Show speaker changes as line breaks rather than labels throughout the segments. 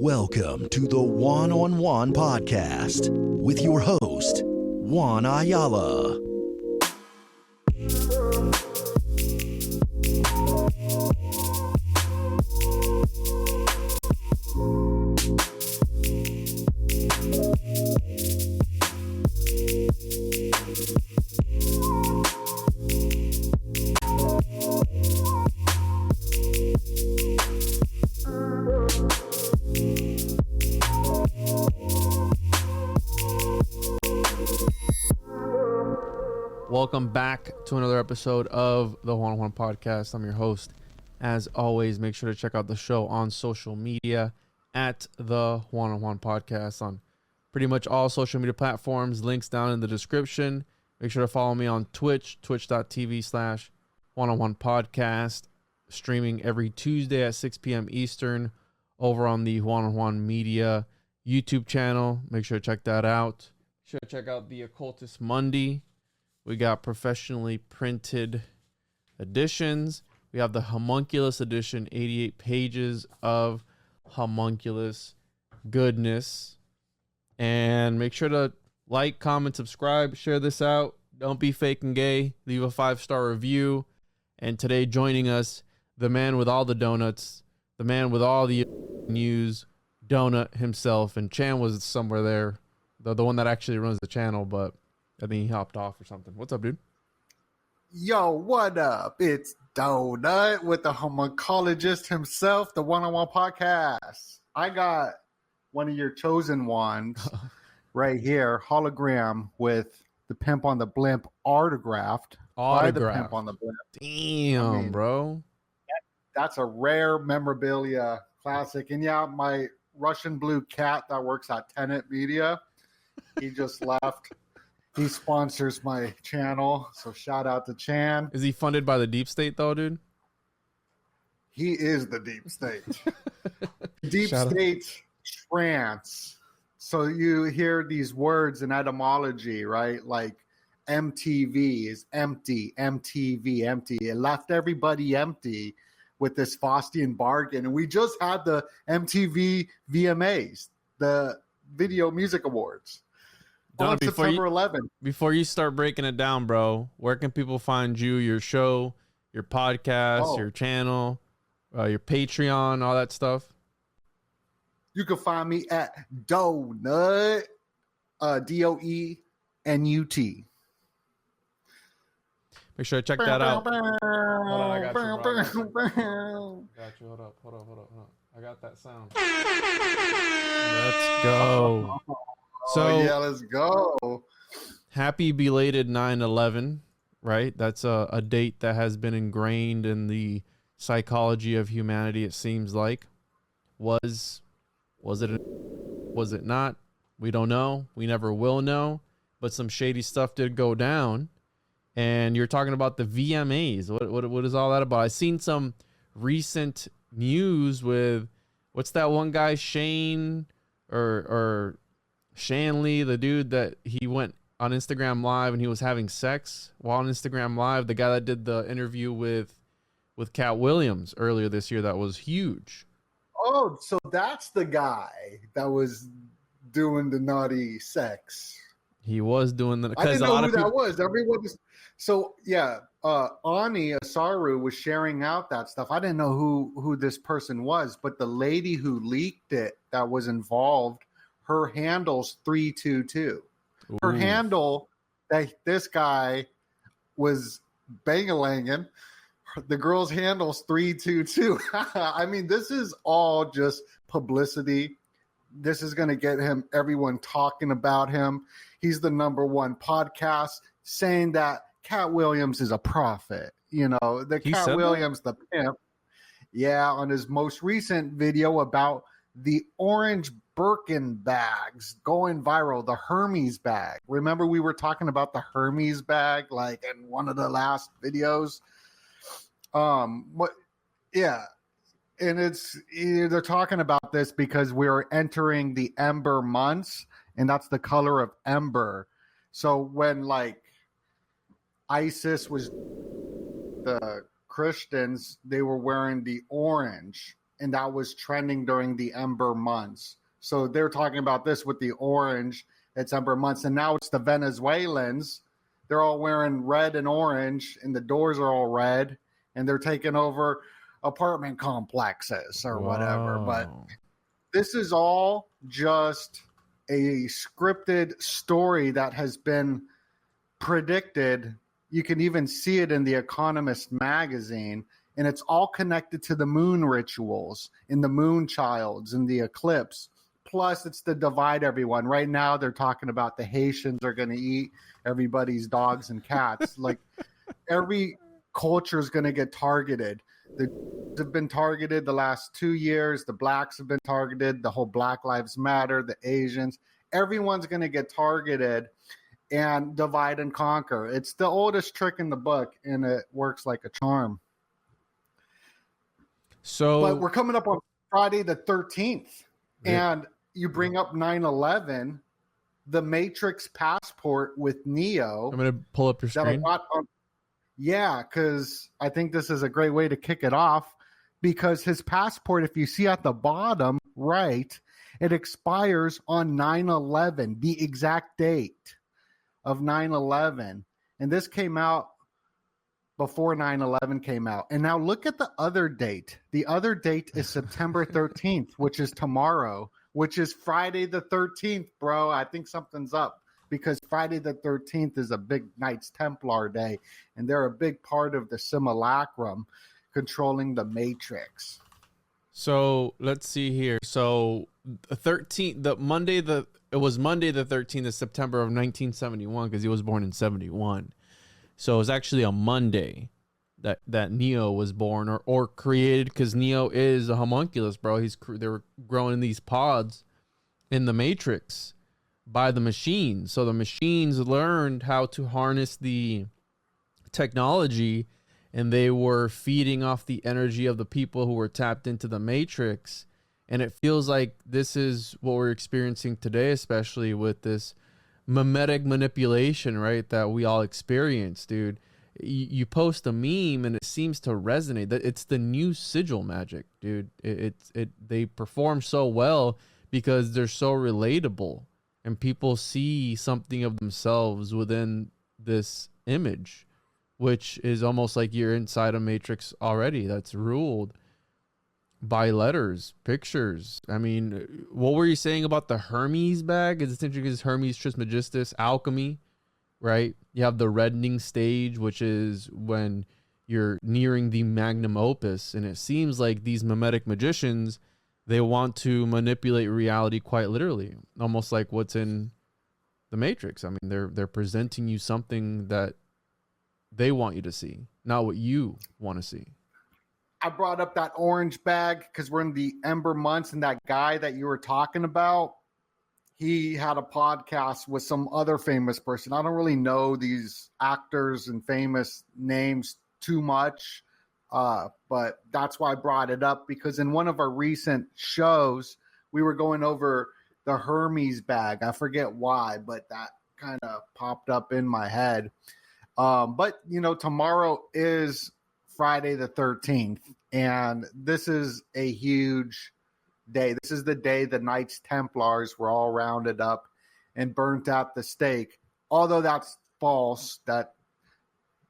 Welcome to the One-on-One Podcast with your host, Juan Ayala.
Welcome back to another episode of the One-on-One Podcast. I'm your host. As always, make sure to check out the show on social media at the One-on-One Podcast on pretty much all social media platforms. Links down in the description. Make sure to follow me on Twitch, twitch.tv/One-on-One Podcast. Streaming every Tuesday at 6 p.m. Eastern over on the One-on-One Media YouTube channel. Make sure to check that out. Make sure to check out the Occultist Monday. We got professionally printed editions. We have the homunculus edition, 88 pages of homunculus goodness. And make sure to like, comment, subscribe, share this out. Don't be fake and gay. Leave a 5-star review. And today joining us, the man with all the donuts, the man with all the news, Donut himself. And Chan was somewhere there, the one that actually runs the channel, but I think he hopped off or something. What's up, dude?
Yo, what up? It's Donut with the homuncologist himself, the One-on-One Podcast. I got one of your chosen ones right here, hologram with the Pimp on the Blimp autographed by the Pimp on the Blimp.
Damn, bro.
That's a rare memorabilia classic. And yeah, my Russian blue cat that works at Tenet Media, he just left. He sponsors my channel, so shout out to Chan.
Is he funded by the deep state, though, dude?
He is the deep state. Deep state trance. So you hear these words in etymology, right? Like MTV is empty, MTV, empty. It left everybody empty with this Faustian bargain. And we just had the MTV VMAs, the Video Music Awards. On September 11th.
Before you start breaking it down, bro, where can people find you, your show, your podcast, your channel, your Patreon, all that stuff?
You can find me at Donut, DOENUT.
Make sure to check that out. Hold on, I got you, bro. Got you. Hold up. I got that sound. Let's go. So
yeah, let's go.
Happy belated 9/11, right? That's a date that has been ingrained in the psychology of humanity, it seems like. Was it not? We don't know. We never will know. But some shady stuff did go down. And you're talking about the VMAs. What is all that about? I've seen some recent news with, what's that one guy, Shane or Shanley, the dude that he went on Instagram Live and he was having sex while on Instagram Live. The guy that did the interview with Cat Williams earlier this year, that was huge.
Oh, so that's the guy that was doing the naughty sex.
He was doing the.
I didn't know who that was. Everyone was. So yeah, Ani Asaru was sharing out that stuff. I didn't know who this person was, but the lady who leaked it that was involved. Her handle's 322. Her handle that this guy was bang-a-langing. The girl's handle's 322. I mean, this is all just publicity. This is going to get everyone talking about him. He's the #1 podcast saying that Cat Williams is a prophet. You know, the Cat Williams, the pimp. Yeah, on his most recent video about the orange Birkin bags going viral, the Hermes bag. Remember we were talking about the Hermes bag like in one of the last videos? Yeah. And they're talking about this because we're entering the ember months, and that's the color of ember. So when like ISIS was the Christians, they were wearing the orange and that was trending during the Ember months. So they're talking about this with the orange. It's Ember months, and now it's the Venezuelans. They're all wearing red and orange, and the doors are all red, and they're taking over apartment complexes or whatever. But this is all just a scripted story that has been predicted. You can even see it in the Economist magazine, and it's all connected to the moon rituals in the moon childs and the eclipse. Plus, it's to divide everyone. Right now, they're talking about the Haitians are going to eat everybody's dogs and cats. Like, every culture is going to get targeted. The Jews have been targeted the last 2 years. The blacks have been targeted. The whole Black Lives Matter, the Asians. Everyone's going to get targeted and divide and conquer. It's the oldest trick in the book, and it works like a charm. But we're coming up on Friday the 13th, and you bring up 9/11, the Matrix passport with Neo.
I'm going to pull up your screen.
Yeah, because I think this is a great way to kick it off, because his passport, if you see at the bottom right, it expires on 9/11, the exact date of 9/11. And this came out before 9/11 came out. And now look at the other date. The other date is September 13th, which is tomorrow, which is Friday the 13th, bro. I think something's up, because Friday the 13th is a big Knights Templar day, and they're a big part of the simulacrum controlling the Matrix.
So let's see here. So the 13th, it was Monday the 13th of September of 1971, because he was born in 71. So it was actually a Monday that Neo was born or created, because Neo is a homunculus, bro. They were growing in these pods in the Matrix by the machines. So the machines learned how to harness the technology, and they were feeding off the energy of the people who were tapped into the Matrix. And it feels like this is what we're experiencing today, especially with this memetic manipulation, right, that we all experience, dude. You post a meme and it seems to resonate. That it's the new sigil magic, dude. They perform so well because they're so relatable, and people see something of themselves within this image, which is almost like you're inside a Matrix already that's ruled by letters, pictures. I mean, what were you saying about the Hermes bag? It's interesting because Hermes Trismegistus, alchemy, right? You have the reddening stage, which is when you're nearing the magnum opus, and it seems like these memetic magicians, they want to manipulate reality quite literally, almost like what's in the Matrix. I mean, they're presenting you something that they want you to see, not what you want to see.
I brought up that orange bag because we're in the Ember months, and that guy that you were talking about, he had a podcast with some other famous person. I don't really know these actors and famous names too much, but that's why I brought it up, because in one of our recent shows, we were going over the Hermes bag. I forget why, but that kind of popped up in my head. But, tomorrow is Friday the 13th, and this is a huge day. This is the day the Knights Templars were all rounded up and burnt at the stake. Although that's false. That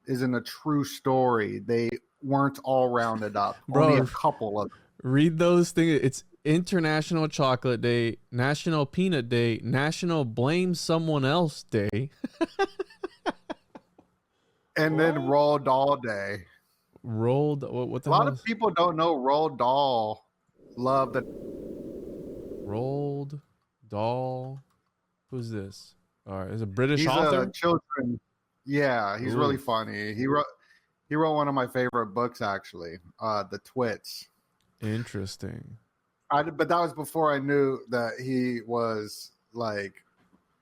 isn't a true story. They weren't all rounded up.
Bro,
only a couple of them.
Read those things. It's International Chocolate Day, National Peanut Day, National Blame Someone Else Day.
And then Roald Dahl Day.
What the
A lot
hell
of people don't know Roald Dahl loved the
Roald Dahl. Who's this? All right, is a British
he's
author.
a children. Yeah, he's really funny. He wrote one of my favorite books, actually, The Twits.
Interesting.
But that was before I knew that he was like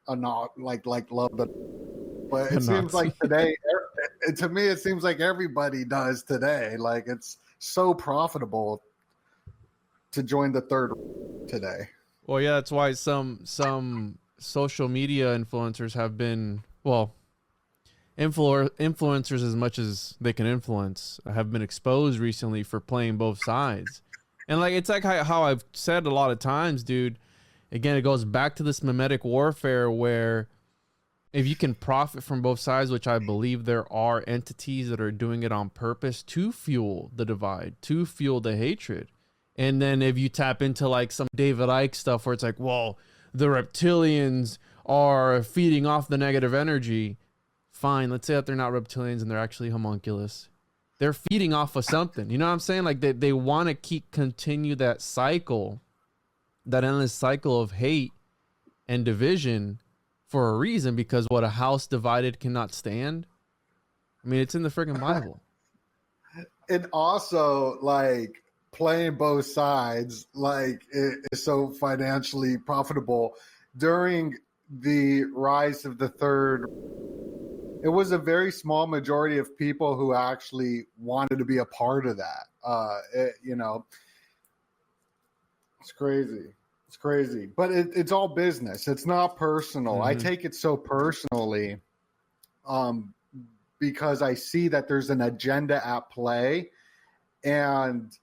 a not like loved it. But it seems like today, to me, it seems like everybody does today. Like, it's so profitable to join the third today.
Well, yeah, that's why some social media influencers have been, influencers as much as they can influence have been exposed recently for playing both sides. And like it's like how I've said a lot of times, dude. Again, it goes back to this memetic warfare where if you can profit from both sides, which I believe there are entities that are doing it on purpose to fuel the divide, to fuel the hatred. And then if you tap into like some David Icke stuff where it's like, well, the reptilians are feeding off the negative energy. Fine, let's say that they're not reptilians and they're actually homunculus. They're feeding off of something. You know what I'm saying? Like they want to continue that cycle, that endless cycle of hate and division for a reason, because what a house divided cannot stand. I mean, it's in the freaking Bible.
And also, like, playing both sides, like, is so financially profitable. During the rise of the third, it was a very small majority of people who actually wanted to be a part of that. You know, it's crazy. It's crazy, but it's all business. It's not personal. I take it so personally because I see that there's an agenda at play. And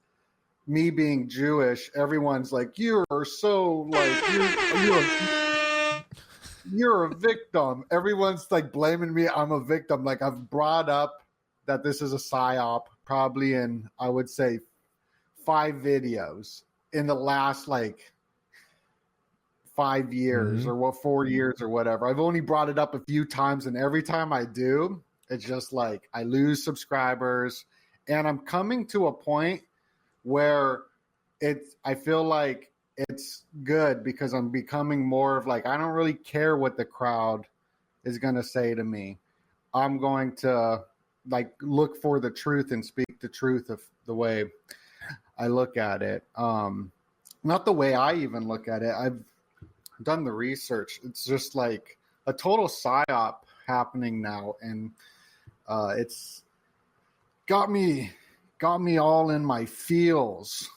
me being Jewish, everyone's like, you're so like, you're a victim. Everyone's like blaming me. I'm a victim. Like I've brought up that this is a psyop probably in, I would say, 5 videos in the last like 5 years or 4 years or whatever. I've only brought it up a few times, and every time I do, it's just like I lose subscribers, and I'm coming to a point where I feel like it's good because I'm becoming more of like, I don't really care what the crowd is going to say to me. I'm going to like look for the truth and speak the truth of the way I look at it. Not the way I even look at it. I've done the research. It's just like a total psyop happening now. And it's got me all in my feels.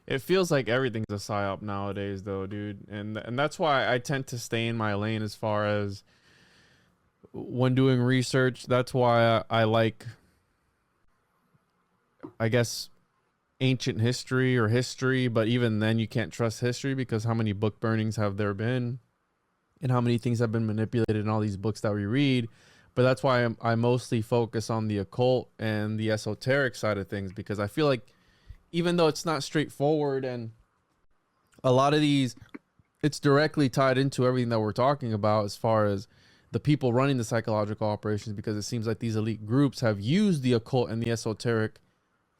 It feels like everything's a psyop nowadays, though, dude. And that's why I tend to stay in my lane as far as when doing research. That's why I like, I guess, ancient history or history. But even then, you can't trust history because how many book burnings have there been? And how many things have been manipulated in all these books that we read. But that's why I mostly focus on the occult and the esoteric side of things, because I feel like even though it's not straightforward and a lot of these, it's directly tied into everything that we're talking about as far as the people running the psychological operations, because it seems like these elite groups have used the occult and the esoteric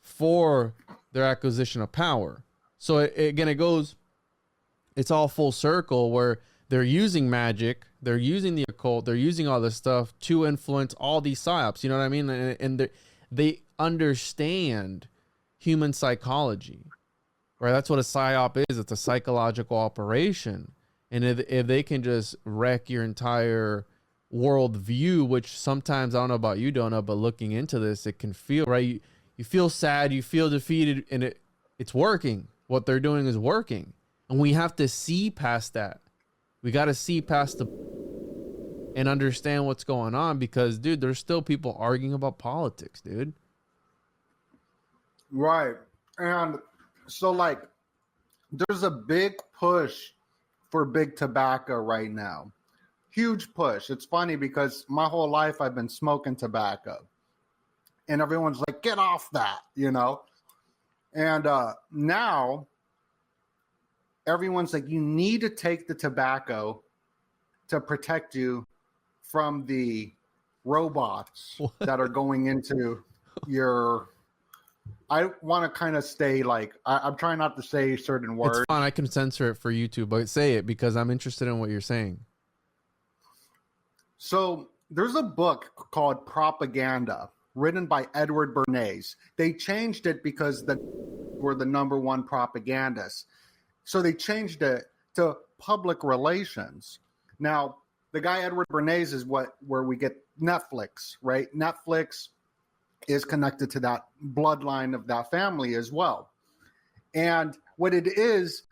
for their acquisition of power. So it's all full circle where they're using magic, they're using the occult, they're using all this stuff to influence all these psyops. You know what I mean? And they understand human psychology, right? That's what a psyop is. It's a psychological operation. And if they can just wreck your entire world view, which sometimes, I don't know about you, Donna, but looking into this, it can feel, right? You feel sad, you feel defeated, and it's working. What they're doing is working. And we have to see past that. We got to see past and understand what's going on, because, dude, there's still people arguing about politics, dude.
Right. And so, like, there's a big push for big tobacco right now. Huge push. It's funny because my whole life I've been smoking tobacco. And everyone's like, get off that, you know? And now everyone's like, you need to take the tobacco to protect you from the robots that are going into your... I want to kind of stay like, I'm trying not to say certain words.
It's fine. I can censor it for YouTube, but say it because I'm interested in what you're saying.
So there's a book called Propaganda written by Edward Bernays. They changed it because were the #1 propagandists. So they changed it to public relations. Now, the guy Edward Bernays is where we get Netflix, right? Netflix is connected to that bloodline of that family as well. And what it is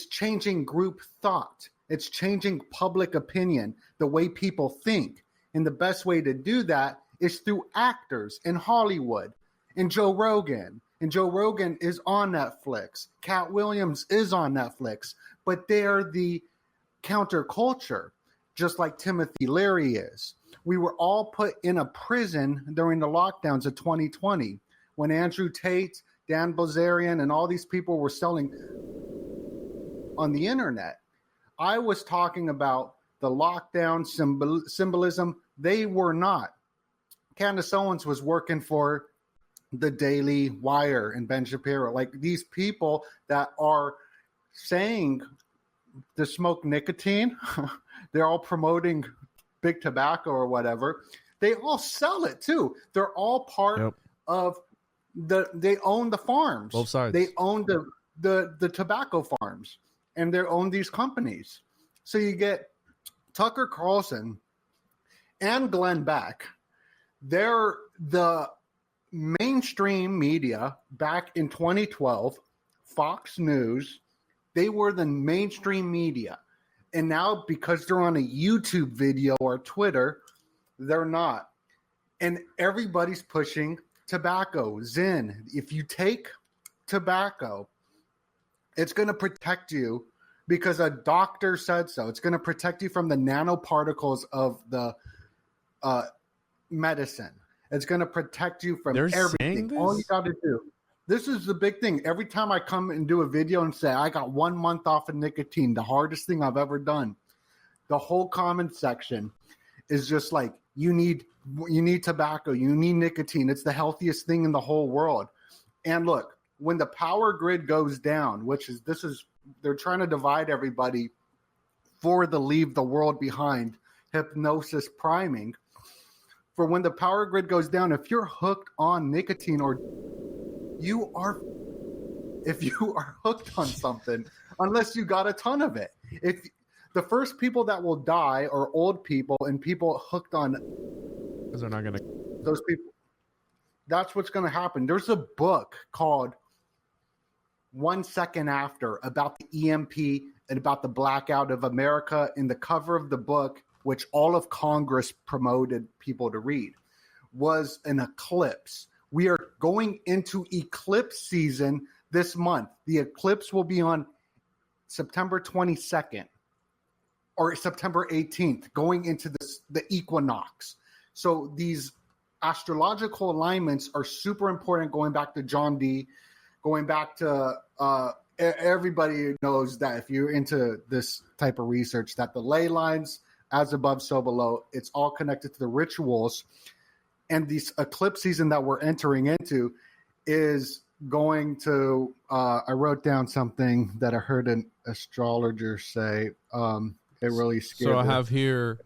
changing group thought. It's changing public opinion, the way people think. And the best way to do that is through actors in Hollywood, and Joe Rogan, And Joe Rogan is on Netflix. Cat Williams is on Netflix. But they're the counterculture, just like Timothy Leary is. We were all put in a prison during the lockdowns of 2020 when Andrew Tate, Dan Bilzerian, and all these people were selling on the internet. I was talking about the lockdown symbolism. They were not. Candace Owens was working for the Daily Wire and Ben Shapiro. Like these people that are saying to smoke nicotine, they're all promoting big tobacco or whatever. They all sell it too. They're all part of they own the farms.
Both sides.
They own the tobacco farms, and they own these companies. So you get Tucker Carlson and Glenn Beck. They're the mainstream media back in 2012, Fox News. They were the mainstream media. And now because they're on a YouTube video or Twitter, they're not. And everybody's pushing tobacco. Zyn, if you take tobacco, it's going to protect you because a doctor said so. It's going to protect you from the nanoparticles of the medicine. It's going to protect you from everything. All you got to do. This is the big thing. Every time I come and do a video and say, I got 1 month off of nicotine, the hardest thing I've ever done, the whole comment section is just like, you need tobacco, you need nicotine. It's the healthiest thing in the whole world. And look, when the power grid goes down, they're trying to divide everybody for the leave the world behind hypnosis priming. For when the power grid goes down, if you're hooked on nicotine if you are hooked on something, unless you got a ton of it, if the first people that will die are old people and people hooked on,
because they're not going to,
those people, that's what's going to happen. There's a book called 1 Second After about the EMP and about the blackout of America. In the cover of the book, which all of Congress promoted people to read, was an eclipse. We are going into eclipse season this month. The eclipse will be on September 22nd or September 18th, going into the equinox. So these astrological alignments are super important, going back to John Dee, going back to everybody knows that if you're into this type of research, that the ley lines, as above, so below, it's all connected to the rituals. And this eclipse season that we're entering into is going to, I wrote down something that I heard an astrologer say. It really scared me.
So I have here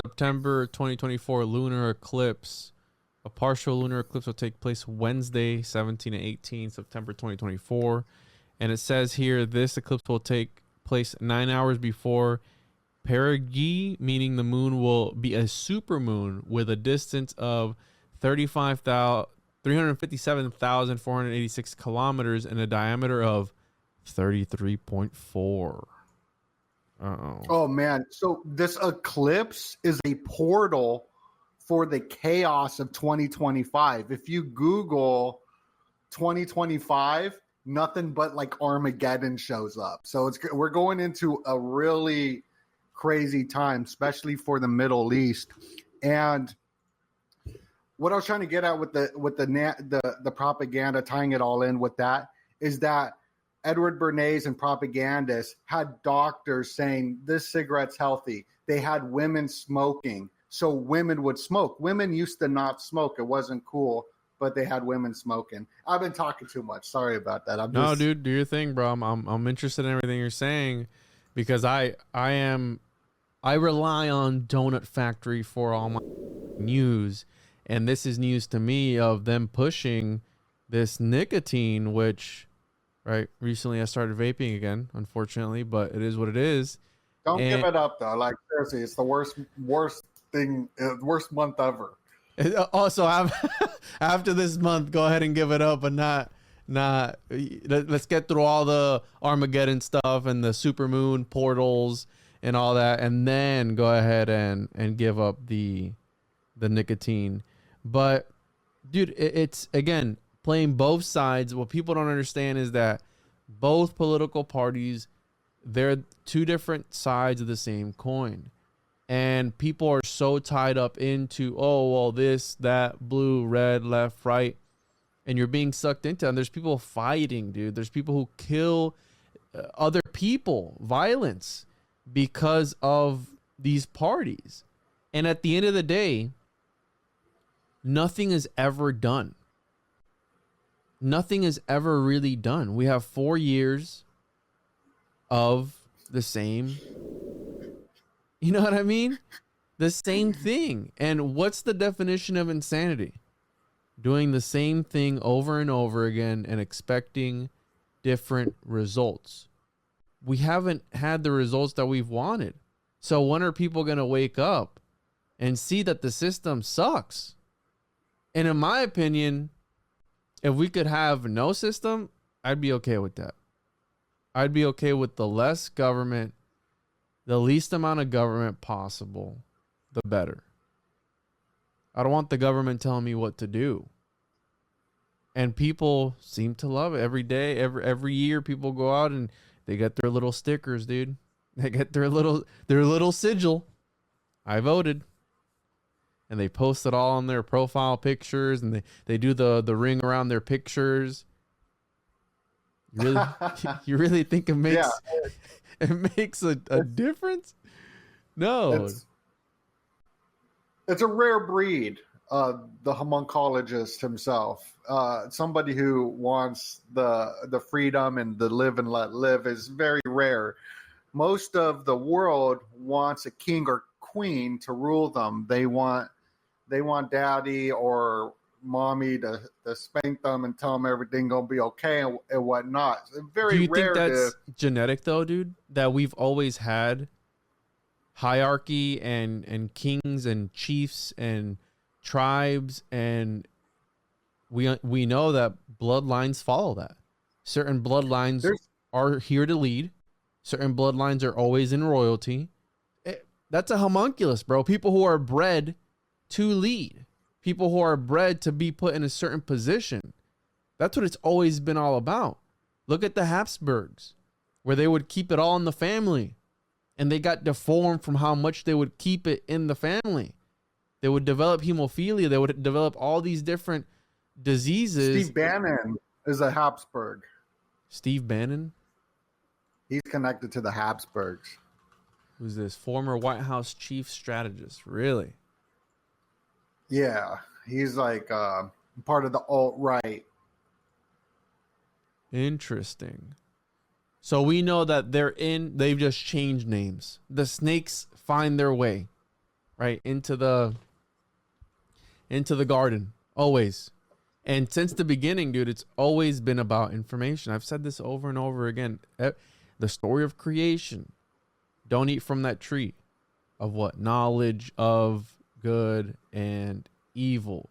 September 2024 lunar eclipse. A partial lunar eclipse will take place Wednesday, 17 and 18 September 2024. And it says here this eclipse will take place 9 hours before perigee, meaning the moon will be a supermoon with a distance of 357,486 kilometers and a diameter of 33.4.
Oh, man. So this eclipse is a portal for the chaos of 2025. If you Google 2025, nothing but like Armageddon shows up. So we're going into a really crazy time, especially for the Middle East. And what I was trying to get at with the propaganda, tying it all in with that, is that Edward Bernays and propagandists had doctors saying this cigarette's healthy. They had women smoking, so women would smoke. Women used to not smoke. It wasn't cool, but they had women smoking. I've been talking too much. Sorry about that.
No, dude, do your thing, bro. I'm interested in everything you're saying because I rely on Donut Factory for all my news, and this is news to me of them pushing this nicotine, which, right, recently I started vaping again, unfortunately, but it is what it is.
Don't give it up, though. Like, seriously, it's the worst thing, worst month ever.
Also, after this month, go ahead and give it up, but not. Let's get through all the Armageddon stuff and the supermoon portals and all that, and then go ahead and give up the nicotine. But dude, it's again playing both sides. What people don't understand is that both political parties, they're two different sides of the same coin. And people are so tied up into, oh, well, this, that, blue, red, left, right. And you're being sucked into it. And there's people fighting, dude. There's people who kill other people, violence, because of these parties. And at the end of the day, nothing is ever done. Nothing is ever really done. We have 4 years of the same, you know what I mean? The same thing. And what's the definition of insanity? Doing the same thing over and over again and expecting different results. We haven't had the results that we've wanted. So when are people going to wake up and see that the system sucks? And in my opinion, if we could have no system, I'd be okay with that. I'd be okay with the less government, the least amount of government possible, the better. I don't want the government telling me what to do. And people seem to love it. Every day, every year, people go out and they get their little stickers, dude. They get their little sigil. I voted. And they post it all on their profile pictures, and they do the ring around their pictures. You really think it makes it makes a difference? No.
It's a rare breed. The homuncologist himself, somebody who wants the freedom and the live and let live, is very rare. Most of the world wants a king or queen to rule them. They want daddy or mommy to spank them and tell them everything gonna be okay and whatnot. It's very
Do you
rare.
think that's genetic though, dude? That we've always had hierarchy and kings and chiefs and tribes, and we know that bloodlines follow that. Certain bloodlines are here to lead. Certain bloodlines are always in royalty. That's a homunculus, bro. People who are bred to lead. People who are bred to be put in a certain position. That's what it's always been all about. Look at the Habsburgs, where they would keep it all in the family. And they got deformed from how much they would keep it in the family. They would develop hemophilia. They would develop all these different diseases.
Steve Bannon is a Habsburg.
Steve Bannon?
He's connected to the Habsburgs.
Who's this? Former White House chief strategist. Really?
Yeah. He's like part of the alt-right.
Interesting. So we know that they've just changed names. The snakes find their way, right, into the garden, always. And since the beginning, dude, it's always been about information. I've said this over and over again. The story of creation. Don't eat from that tree of what? Knowledge of good and evil.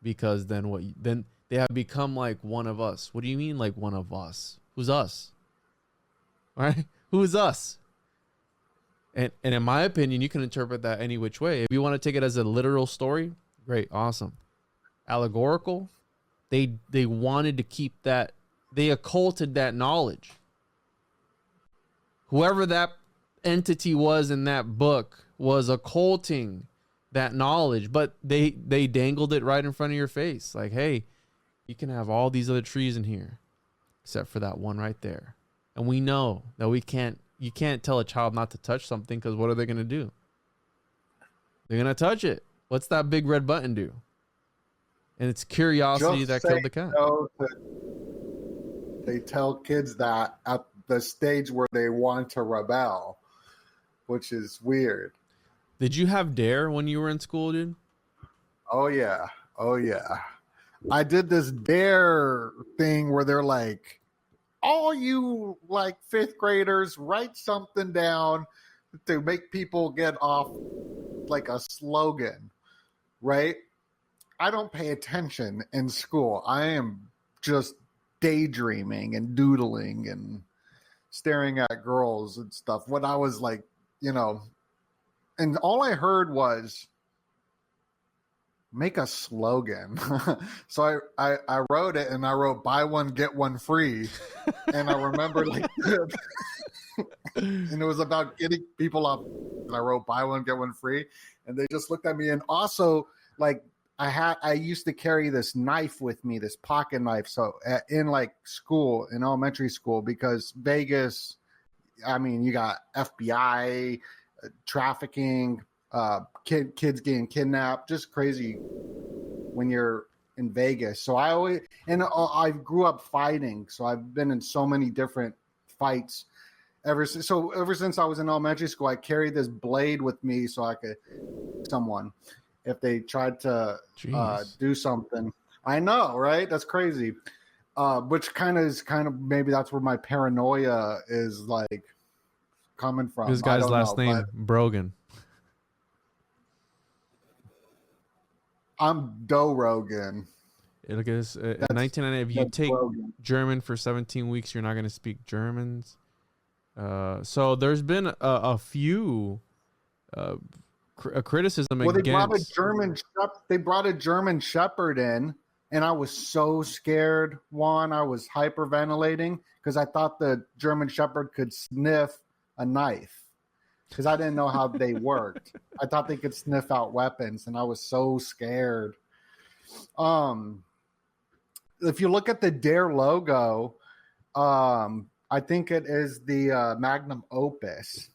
Because then they have become like one of us. What do you mean like one of us? Who's us? All right? Who is us? And in my opinion, you can interpret that any which way. If you want to take it as a literal story, great, awesome. Allegorical, they wanted to keep that, they occulted that knowledge. Whoever that entity was in that book was occulting that knowledge, but they dangled it right in front of your face. Like, hey, you can have all these other trees in here, except for that one right there. And we know that you can't tell a child not to touch something, because what are they going to do? They're going to touch it. What's that big red button do? And it's curiosity that killed the cat.
They tell kids that at the stage where they want to rebel, which is weird.
Did you have D.A.R.E when you were in school, dude?
Oh, yeah. I did this D.A.R.E thing where they're like, all you like fifth graders, write something down to make people get off like a slogan, right? I don't pay attention in school. I am just daydreaming and doodling and staring at girls and stuff when I was like, and all I heard was make a slogan. So I wrote it, and I wrote buy one, get one free. And I remember like, and it was about getting people up. And I wrote buy one, get one free. And they just looked at me. And also like I used to carry this knife with me, this pocket knife. So in like school, in elementary school, because Vegas, I mean, you got FBI, trafficking, kids getting kidnapped, just crazy when you're in Vegas. So I grew up fighting. So I've been in so many different fights ever since I was in elementary school. I carried this blade with me so I could someone if they tried to do something. I know, right? That's crazy. Which kind of maybe that's where my paranoia is like coming from.
This guy's last name Brogan.
I'm Doe Rogan.
Look at this. In 1990, if you take Rogan. German for 17 weeks, you're not going to speak Germans. So there's been a few criticism
against. They brought a German Shepherd in, and I was so scared. Juan, I was hyperventilating because I thought the German Shepherd could sniff a knife. Because I didn't know how they worked. I thought they could sniff out weapons, and I was so scared. If you look at the D.A.R.E logo, I think it is the magnum opus.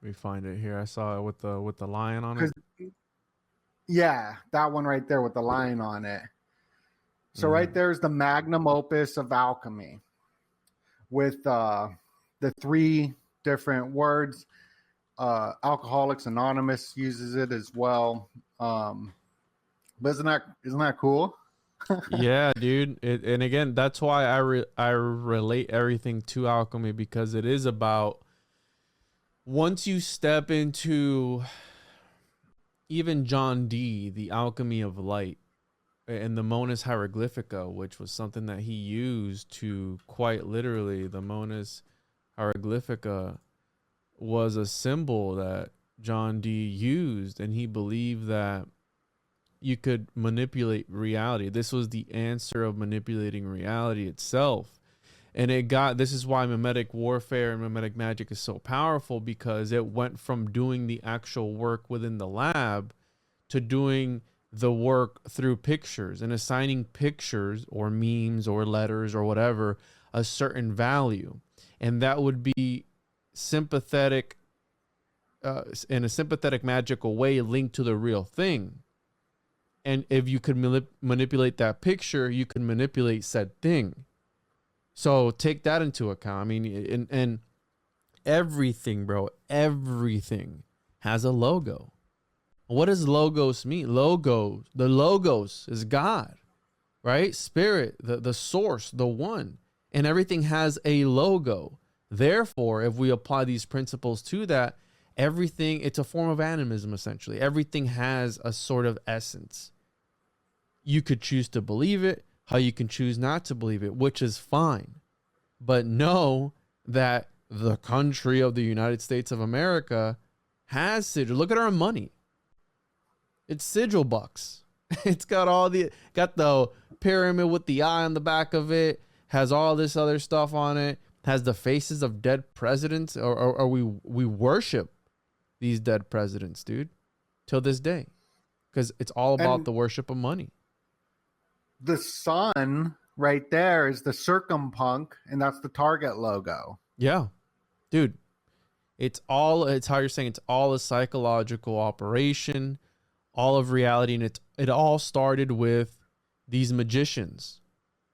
We find it here. I saw it with the lion on it.
Yeah, that one right there with the lion on it. So right there's the magnum opus of alchemy, with the 3 different words. Alcoholics Anonymous uses it as well. But isn't that cool?
Yeah, dude. And again, that's why I relate everything to alchemy, because it is about, once you step into even John Dee, the alchemy of light, and the Monas Hieroglyphica, which was something that he used to, quite literally, the Monas Hieroglyphica was a symbol that John Dee used, and he believed that you could manipulate reality. This was the answer of manipulating reality itself. And this is why mimetic warfare and mimetic magic is so powerful, because it went from doing the actual work within the lab to doing the work through pictures and assigning pictures or memes or letters or whatever a certain value. And that would be sympathetic, in a sympathetic magical way, linked to the real thing. And if you could manipulate that picture, you can manipulate said thing. So take that into account. I mean, and everything, bro, everything has a logo. What does logos mean? The logos is God, right? Spirit, the source, the one. And everything has a logo. Therefore, if we apply these principles to that, everything, it's a form of animism, essentially. Everything has a sort of essence. You could choose to believe it, how you can choose not to believe it, which is fine. But know that the country of the United States of America has sigil. Look at our money. It's sigil bucks. It's got got the pyramid with the eye on the back of it, has all this other stuff on it, has the faces of dead presidents, or we worship these dead presidents, dude, till this day, because it's all about the worship of money.
The sun right there is the circumpunk, and that's the Target logo.
Yeah, dude, it's how you're saying, it's all a psychological operation, all of reality, and it all started with these magicians,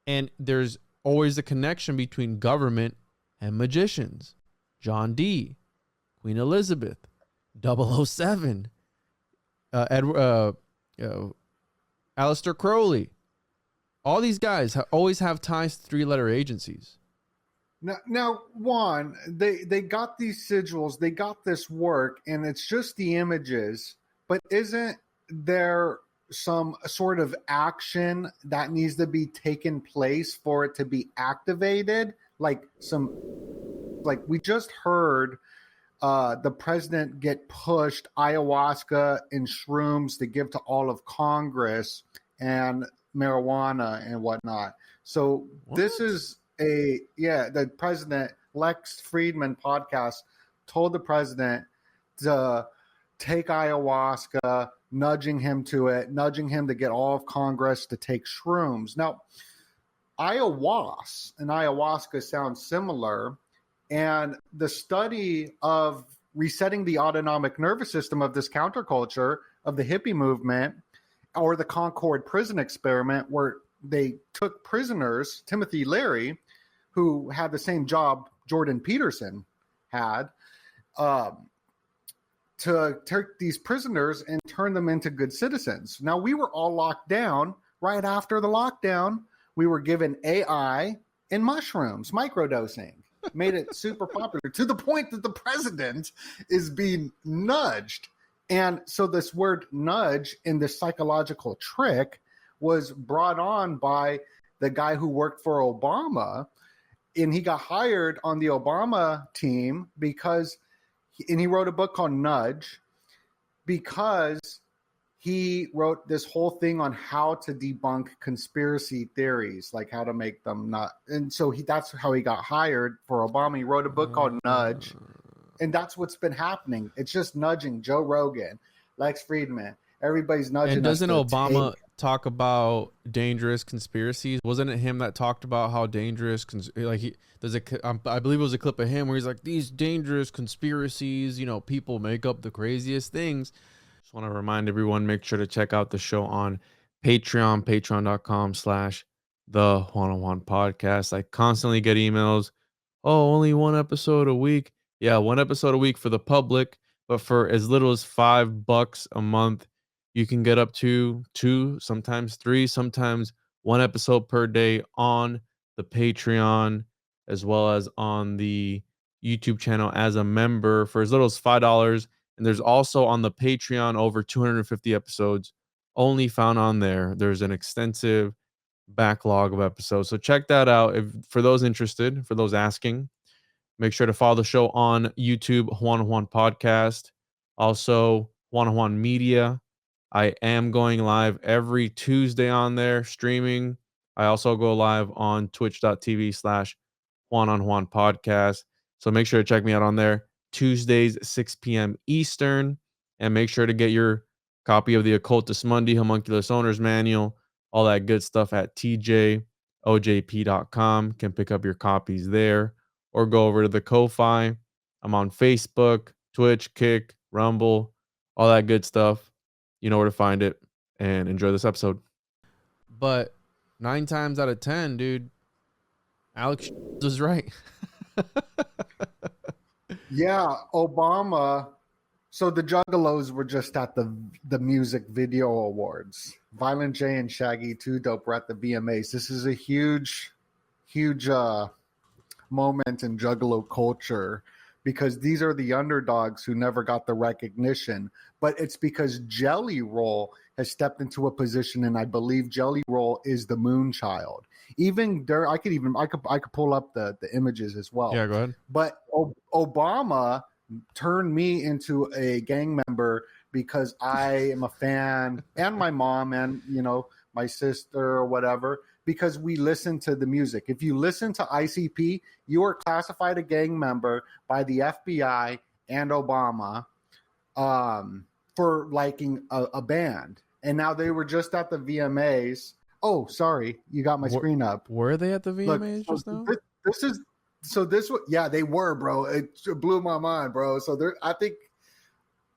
and there's always a connection between government and magicians. John Dee, Queen Elizabeth, 007, Aleister Crowley. All these guys always have ties to 3-letter agencies.
Now, Juan, they got these sigils, they got this work, and it's just the images. But isn't there some sort of action that needs to be taken place for it to be activated? Like we just heard the president get pushed ayahuasca and shrooms to give to all of Congress and marijuana and whatnot. So this is the president, Lex Friedman podcast told the president to take ayahuasca, nudging him to get all of Congress to take shrooms. Now, ayahuasca sounds similar, and the study of resetting the autonomic nervous system of this counterculture of the hippie movement or the Concord prison experiment, where they took prisoners, Timothy Leary, who had the same job Jordan Peterson had, to take these prisoners and turn them into good citizens. Now, we were all locked down. Right after the lockdown, we were given AI and mushrooms, microdosing. Made it super popular to the point that the president is being nudged. And so this word nudge in this psychological trick was brought on by the guy who worked for Obama. And he got hired on the Obama team because he wrote a book called Nudge, because he wrote this whole thing on how to debunk conspiracy theories, like how to make them not. And so that's how he got hired for Obama. He wrote a book called Nudge, and that's what's been happening. It's just nudging Joe Rogan, Lex Friedman. Everybody's nudging.
And doesn't Obama talk about dangerous conspiracies? Wasn't it him that talked about how dangerous, I believe it was a clip of him where he's like, these dangerous conspiracies, people make up the craziest things. Just want to remind everyone, make sure to check out the show on Patreon, patreon.com/the one-on-one podcast. I constantly get emails. Oh, only one episode a week. Yeah, one episode a week for the public, but for as little as $5 a month, you can get up to 2, sometimes 3, sometimes 1 episode per day on the Patreon, as well as on the YouTube channel as a member for as little as $5. And there's also on the Patreon over 250 episodes only found on there. There's an extensive backlog of episodes. So check that out. For those interested, for those asking, make sure to follow the show on YouTube, One Podcast. Also, One Media. I am going live every Tuesday on there streaming. I also go live on twitch.tv/one podcast. So make sure to check me out on there Tuesdays, 6 p.m. Eastern. And make sure to get your copy of the Occultus Mundi Homunculus Owner's Manual, all that good stuff at tjojp.com. Can pick up your copies there or go over to the Ko-Fi. I'm on Facebook, Twitch, Kick, Rumble, all that good stuff. You know where to find it, and enjoy this episode. But 9 times out of 10, dude, Alex was right.
Yeah, Obama. So the Juggalos were just at the music video awards. Violent J and Shaggy 2 Dope were at the VMAs. This is a huge moment in Juggalo culture, because these are the underdogs who never got the recognition. But it's because Jelly Roll has stepped into a position, and I believe Jelly Roll is the moon child. Even there, I could pull up the images as well.
Yeah, go ahead.
But Obama turned me into a gang member because I am a fan, and my mom, and my sister or whatever, because we listen to the music. If you listen to ICP, you are classified a gang member by the FBI and Obama for liking a band. And now they were just at the VMAs. Oh, sorry, you got my screen up.
Were they at the VMAs just now?
Yeah, they were, bro. It blew my mind, bro. So I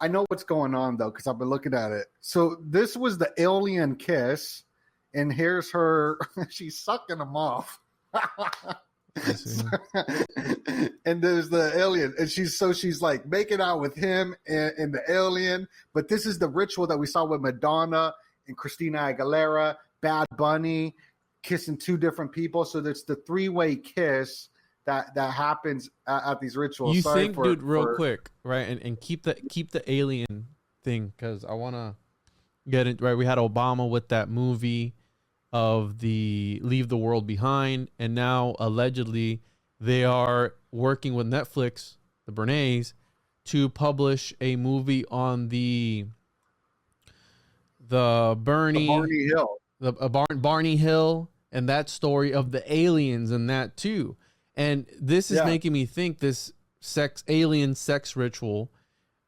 know what's going on though, because I've been looking at it. So this was the alien kiss, and here's her. She's sucking them off. And there's the alien, and she's like making out with him and the alien. But this is the ritual that we saw with Madonna and Christina Aguilera, Bad Bunny kissing 2 different people. So there's the 3-way kiss that happens at these rituals.
You think, dude, real quick, right? And keep the alien thing, because I want to get it right. We had Obama with that movie of the Leave the World Behind, and now allegedly they are working with Netflix, the Bernays, to publish a movie on the Barney
Hill.
Barney Hill, and that story of the aliens and that too. And this is making me think this alien sex ritual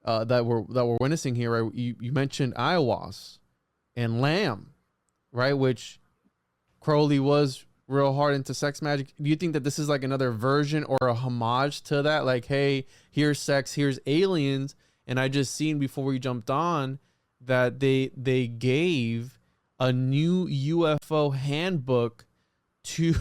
that we're witnessing here. Right? You mentioned ayahuasca and lamb, right? Which Crowley was real hard into sex magic. Do you think that this is like another version or a homage to that? Like, hey, here's sex, here's aliens. And I just seen before we jumped on that they gave a new UFO handbook to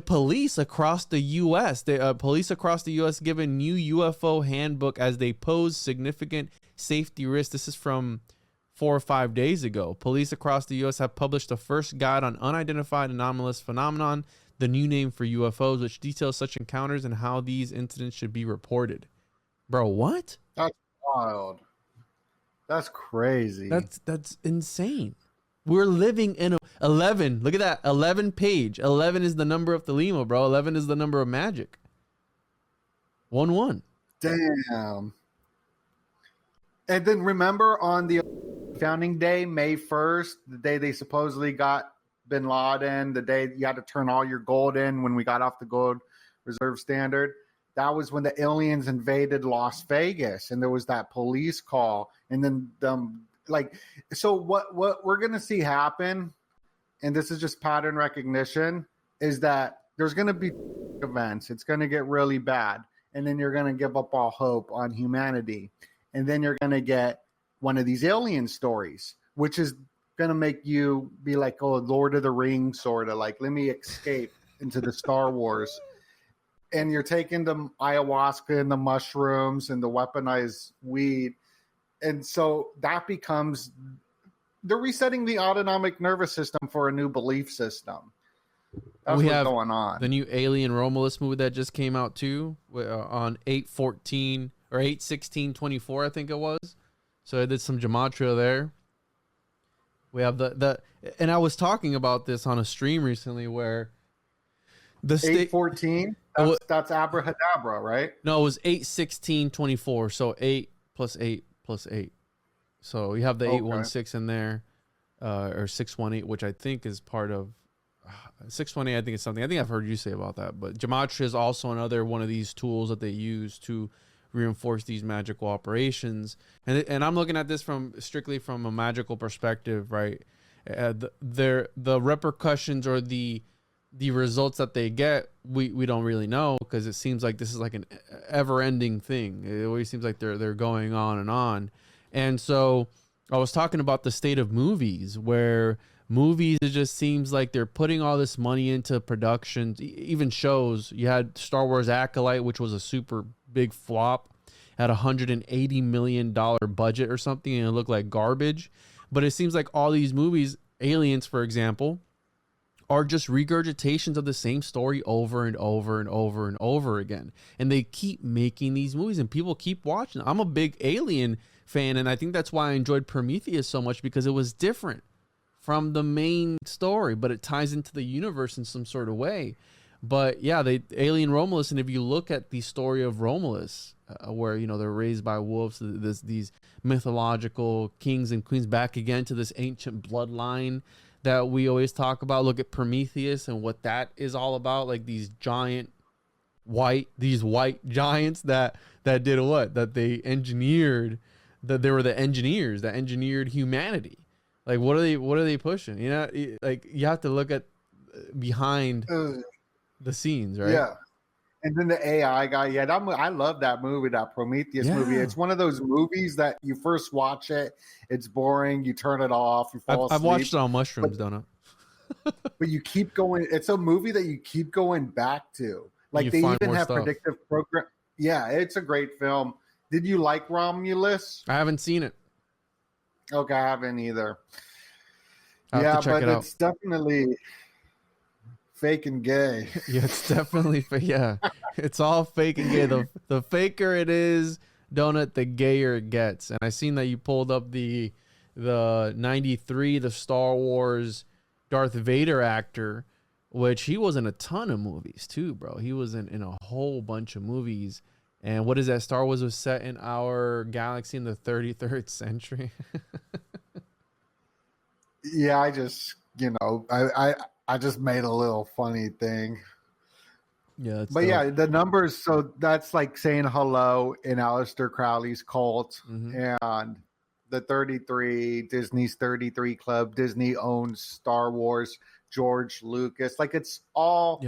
police across the U.S. Police across the U.S. give a new UFO handbook as they pose significant safety risks. This is from 4 or 5 days ago. Police across the U.S. have published the first guide on unidentified anomalous phenomenon, the new name for UFOs, which details such encounters and how these incidents should be reported. Bro, what?
That's wild. That's crazy.
That's insane. We're living in 11. Look at that. 11 page. 11 is the number of Thelema, bro. 11 is the number of magic. 1-1.
Damn. And then remember on the founding day, May 1st, the day they supposedly got bin Laden, the day you had to turn all your gold in when we got off the gold reserve standard. That was when the aliens invaded Las Vegas, and there was that police call. And then so what we're going to see happen, and this is just pattern recognition, is that there's going to be events. It's going to get really bad. And then you're going to give up all hope on humanity. And then you're going to get one of these alien stories, which is going to make you be like, oh, Lord of the Rings, sort of like, let me escape into the Star Wars. And you're taking the ayahuasca and the mushrooms and the weaponized weed. And so that becomes, they're resetting the autonomic nervous system for a new belief system. That's what's going on.
The new Alien Romulus movie that just came out too, on 8/14 or 8/16/24, I think it was. So I did some gematria there. We have and I was talking about this on a stream recently where the
8/14. That's abracadabra, right?
No, it was 8/16/24. So 8 + 8 + 8. So you have the 816 in there, or 618, which I think is part of 618. I think it's something I think I've heard you say about that. But gematria is also another one of these tools that they use to reinforce these magical operations. And I'm looking at this strictly from a magical perspective, right? The repercussions or the results that they get, we don't really know, because it seems like this is like an ever-ending thing. It always seems like they're going on and on. And so I was talking about the state of movies, where movies, it just seems like they're putting all this money into productions, even shows. You had Star Wars Acolyte, which was a super big flop, had $180 million budget or something, and it looked like garbage. But it seems like all these movies, Aliens, for example, are just regurgitations of the same story over and over and over and over again. And they keep making these movies and people keep watching. I'm a big Alien fan, and I think that's why I enjoyed Prometheus so much, because it was different from the main story, but it ties into the universe in some sort of way. But yeah, Alien Romulus, and if you look at the story of Romulus, where, you know, they're raised by wolves, these mythological kings and queens, back again to this ancient bloodline that we always talk about. Look at Prometheus and what that is all about, like these white giants that did what? That they engineered, that they were the engineers that engineered humanity. Like, what are they pushing? You know, like, you have to look at behind the scenes, right?
Yeah. And then the AI guy, I love that movie, that Prometheus movie. It's one of those movies that you first watch it, it's boring, you turn it off, you fall asleep.
I've watched it on mushrooms, don't I?
But you keep going. It's a movie that you keep going back to. Like, they even have predictive program. Yeah, it's a great film. Did you like Romulus?
I haven't seen it.
Okay, I haven't either.
Yeah, but
it's definitely fake and gay.
Yeah, it's definitely yeah. It's all fake and gay. The faker it is, donut, the gayer it gets. And I seen that you pulled up the 93, the Star Wars Darth Vader actor, which he was in a ton of movies too, bro. He was in a whole bunch of movies. And what is that? Star Wars was set in our galaxy in the 33rd century.
Yeah, I just, I just made a little funny thing.
Yeah,
but yeah, the numbers. So that's like saying hello in Aleister Crowley's cult, and the 33, Disney's 33 Club. Disney owns Star Wars, George Lucas. Like it's all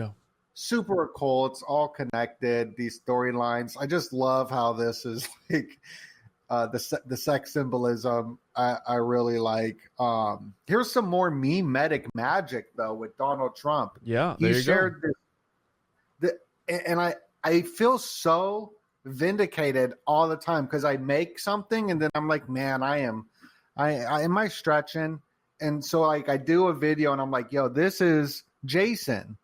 super occult. It's all connected. These storylines. I just love how this is like the sex symbolism. I really like. Here's some more memetic magic though with Donald Trump.
Yeah,
he shared this. And I feel so vindicated all the time because I make something and then I'm like, man, am I stretching? And so like I do a video and I'm like, yo, this is Jason.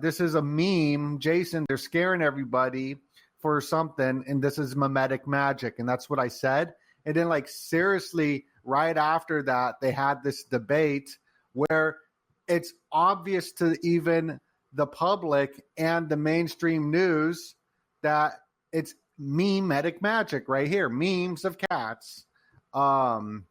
This is a meme. Jason, they're scaring everybody for something, and this is memetic magic. And that's what I said. And then like seriously, right after that, they had this debate where it's obvious to even the public and the mainstream news that it's memetic magic right here, memes of cats, and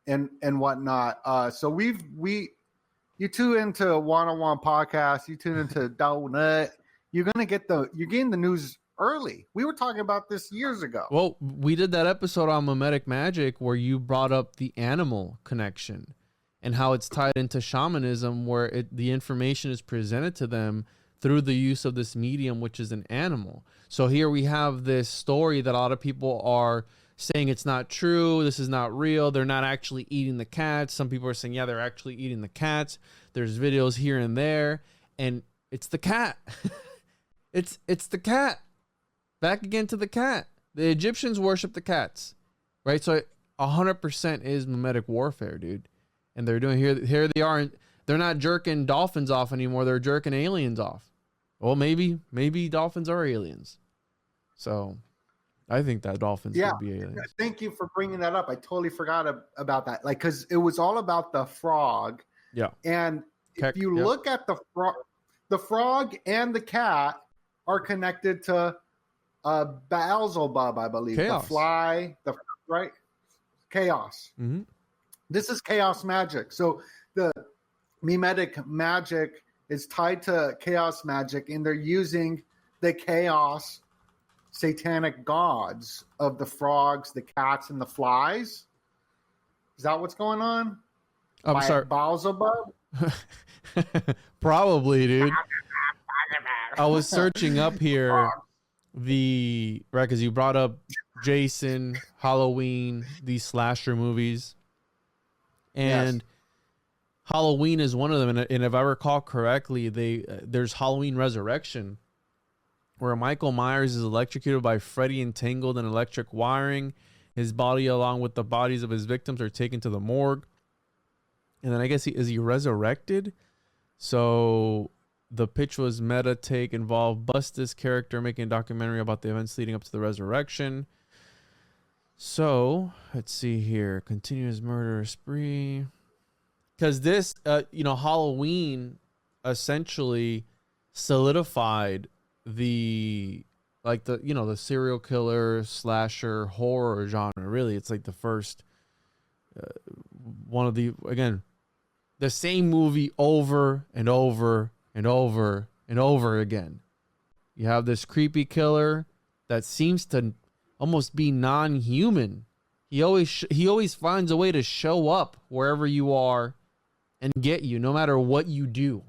whatnot. So you tune into one-on-one podcast, you tune into Donut, you're getting the news early. We were talking about this years ago.
Well, we did that episode on memetic magic where you brought up the animal connection and how it's tied into shamanism, where the information is presented to them through the use of this medium, which is an animal. So here we have this story that a lot of people are saying it's not true, this is not real, they're not actually eating the cats. Some people are saying, yeah, they're actually eating the cats. There's videos here and there, and it's the cat. it's the cat. Back again to the cat. The Egyptians worship the cats, right? So 100% is memetic warfare, dude. And they're doing here they are. They're not jerking dolphins off anymore. They're jerking aliens off. Well, maybe dolphins are aliens. So I think that dolphins could be aliens.
Thank you for bringing that up. I totally forgot about that. Like, because it was all about the frog.
Yeah.
And if you look at the frog and the cat are connected to Beelzebub, I believe.
Chaos.
The fly, right? Chaos.
Mm-hmm.
This is chaos magic. So the memetic magic is tied to chaos magic, and they're using the chaos satanic gods of the frogs, the cats, and the flies. Is that what's going on?
I'm sorry.
Beelzebub?
Probably, dude. I was searching up here because you brought up Jason, Halloween, these slasher movies. And Halloween is one of them. And if I recall correctly, there's Halloween Resurrection, where Michael Myers is electrocuted by Freddy, entangled in electric wiring. His body, along with the bodies of his victims, are taken to the morgue. And then I guess is he resurrected? So the pitch was meta take involved Busta's character making a documentary about the events leading up to the resurrection. So let's see here. Continuous murder spree. Because this, Halloween essentially solidified the serial killer slasher horror genre. Really, it's like the first one of the same movie over and over and over and over again. You have this creepy killer that seems to almost be non-human. He always finds a way to show up wherever you are and get you, no matter what you do.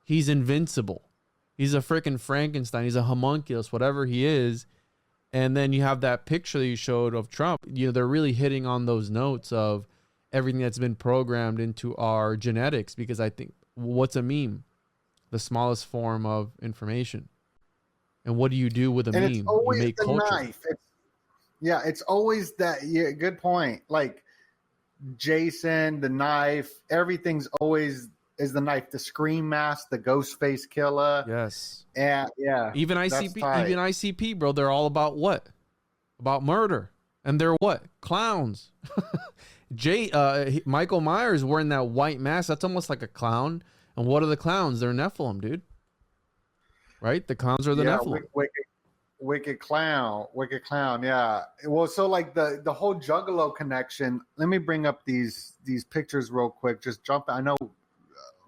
He's invincible. He's a freaking Frankenstein. He's a homunculus, whatever he is. And then you have that picture that you showed of Trump. They're really hitting on those notes of everything that's been programmed into our genetics, because I think, what's a meme? The smallest form of information. And what do you do with a meme?
It's always
you make
the
culture.
knife. It's always that. Yeah, good point. Like Jason, the knife, everything's always is the knife. The Scream Mask, the Ghostface Killer.
Yes.
And
Even ICP, bro. They're all about what? About murder. And they're what? Clowns. Michael Myers wearing that white mask. That's almost like a clown. And what are the clowns? They're Nephilim, dude. Right? The clowns are the Nephilim.
Wicked Clown. Yeah. Well, so like the whole Juggalo connection. Let me bring up these pictures real quick. Just jump. I know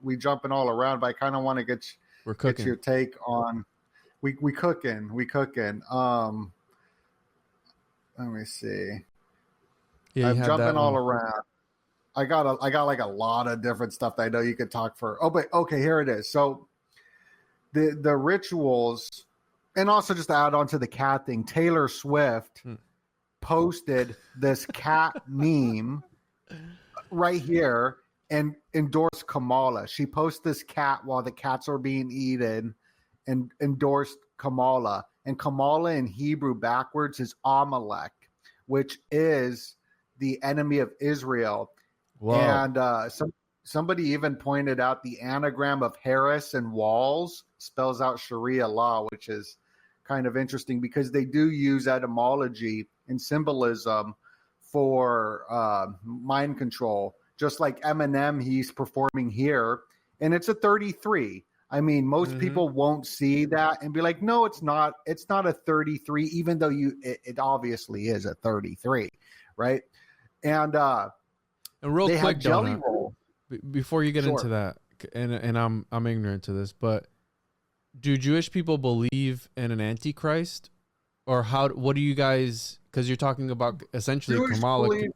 we jumping all around, but I kind of want to get your take on. We cooking. Let me see.
Yeah,
I'm jumping all around. I got like a lot of different stuff that I know you could talk for. Oh, but okay, here it is. So the rituals, and also just to add on to the cat thing, Taylor Swift posted this cat meme right here and endorsed Kamala. She posted this cat while the cats are being eaten and endorsed Kamala. And Kamala in Hebrew backwards is Amalek, which is the enemy of Israel. Whoa. And somebody even pointed out the anagram of Harris and Walls spells out Sharia law, which is kind of interesting because they do use etymology and symbolism for mind control. Just like Eminem, he's performing here, and it's a 33. I mean, most people won't see that and be like, no, it's not. It's not a 33, even though it obviously is a 33, right? And
real quick, Jelly Roll. Before you get into that, and I'm ignorant to this, but do Jewish people believe in an antichrist, or what do you guys? Because you're talking about essentially Kamala could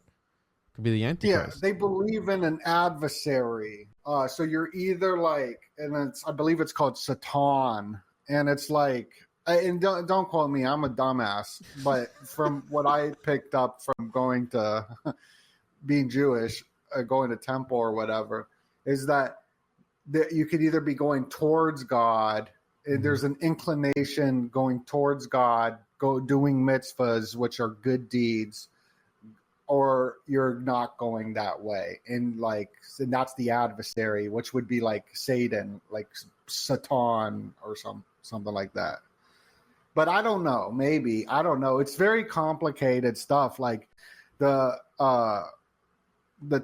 be the antichrist.
Yeah, they believe in an adversary. So you're either like, and I believe it's called Satan, and it's like, and don't quote me, I'm a dumbass, but from what I picked up from going to being Jewish, going to temple or whatever, is that you could either be going towards God, there's an inclination going towards God, doing mitzvahs, which are good deeds, or you're not going that way. And that's the adversary, which would be like Satan, like Satan or something like that. But I don't know, maybe, I don't know. It's very complicated stuff. Like the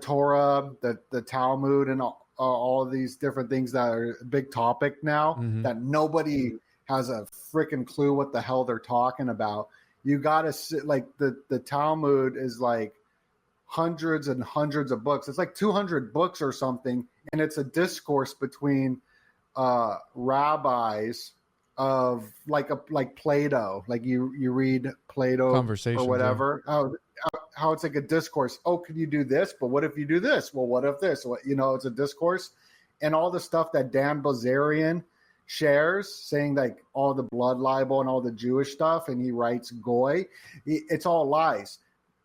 Torah, the Talmud, and all these different things that are a big topic now that nobody has a freaking clue what the hell they're talking about. You got to sit, like the Talmud is like hundreds and hundreds of books. It's like 200 books or something. And it's a discourse between rabbis of like Plato, like you read Plato or whatever. Yeah. How it's like a discourse. Oh, could you do this? But what if you do this? Well, what if this? It's a discourse. And all the stuff that Dan Bilzerian shares, saying like all the blood libel and all the Jewish stuff, and he writes goy, it's all lies.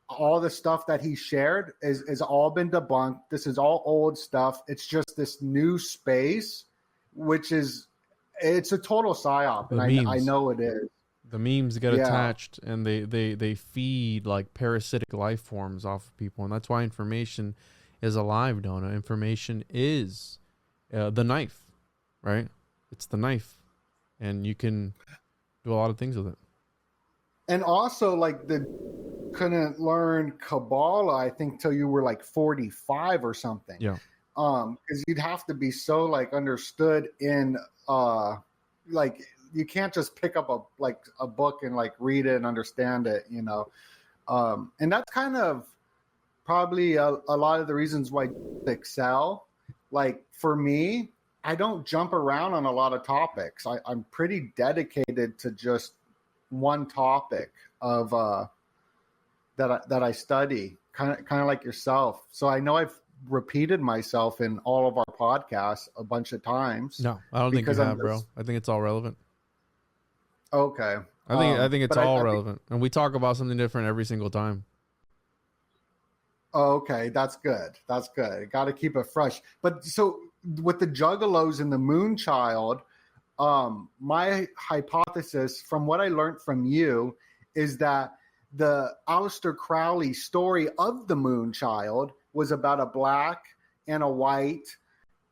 All the stuff that he shared is all been debunked. This is all old stuff. It's just this new space, which it's a total psyop. And I know it is.
The memes get attached, and they feed like parasitic life forms off of people, and that's why information is alive, Donna. Information is the knife, right? It's the knife, and you can do a lot of things with it.
And also, like, couldn't learn Kabbalah, I think, till you were like 45 or something.
Yeah.
Because you'd have to be so like understood in like. You can't just pick up a book and like read it and understand it, and that's kind of probably a lot of the reasons why I excel. Like for me, I don't jump around on a lot of topics. I'm pretty dedicated to just one topic of that I study, kind of like yourself. So I know I've repeated myself in all of our podcasts a bunch of times.
No, I don't think you have, bro. I think it's all relevant.
Okay.
I think it's all relevant. And we talk about something different every single time.
Okay, that's good. Got to keep it fresh. But so with the Juggalos and the Moonchild, my hypothesis from what I learned from you is that the Aleister Crowley story of the Moonchild was about a black and a white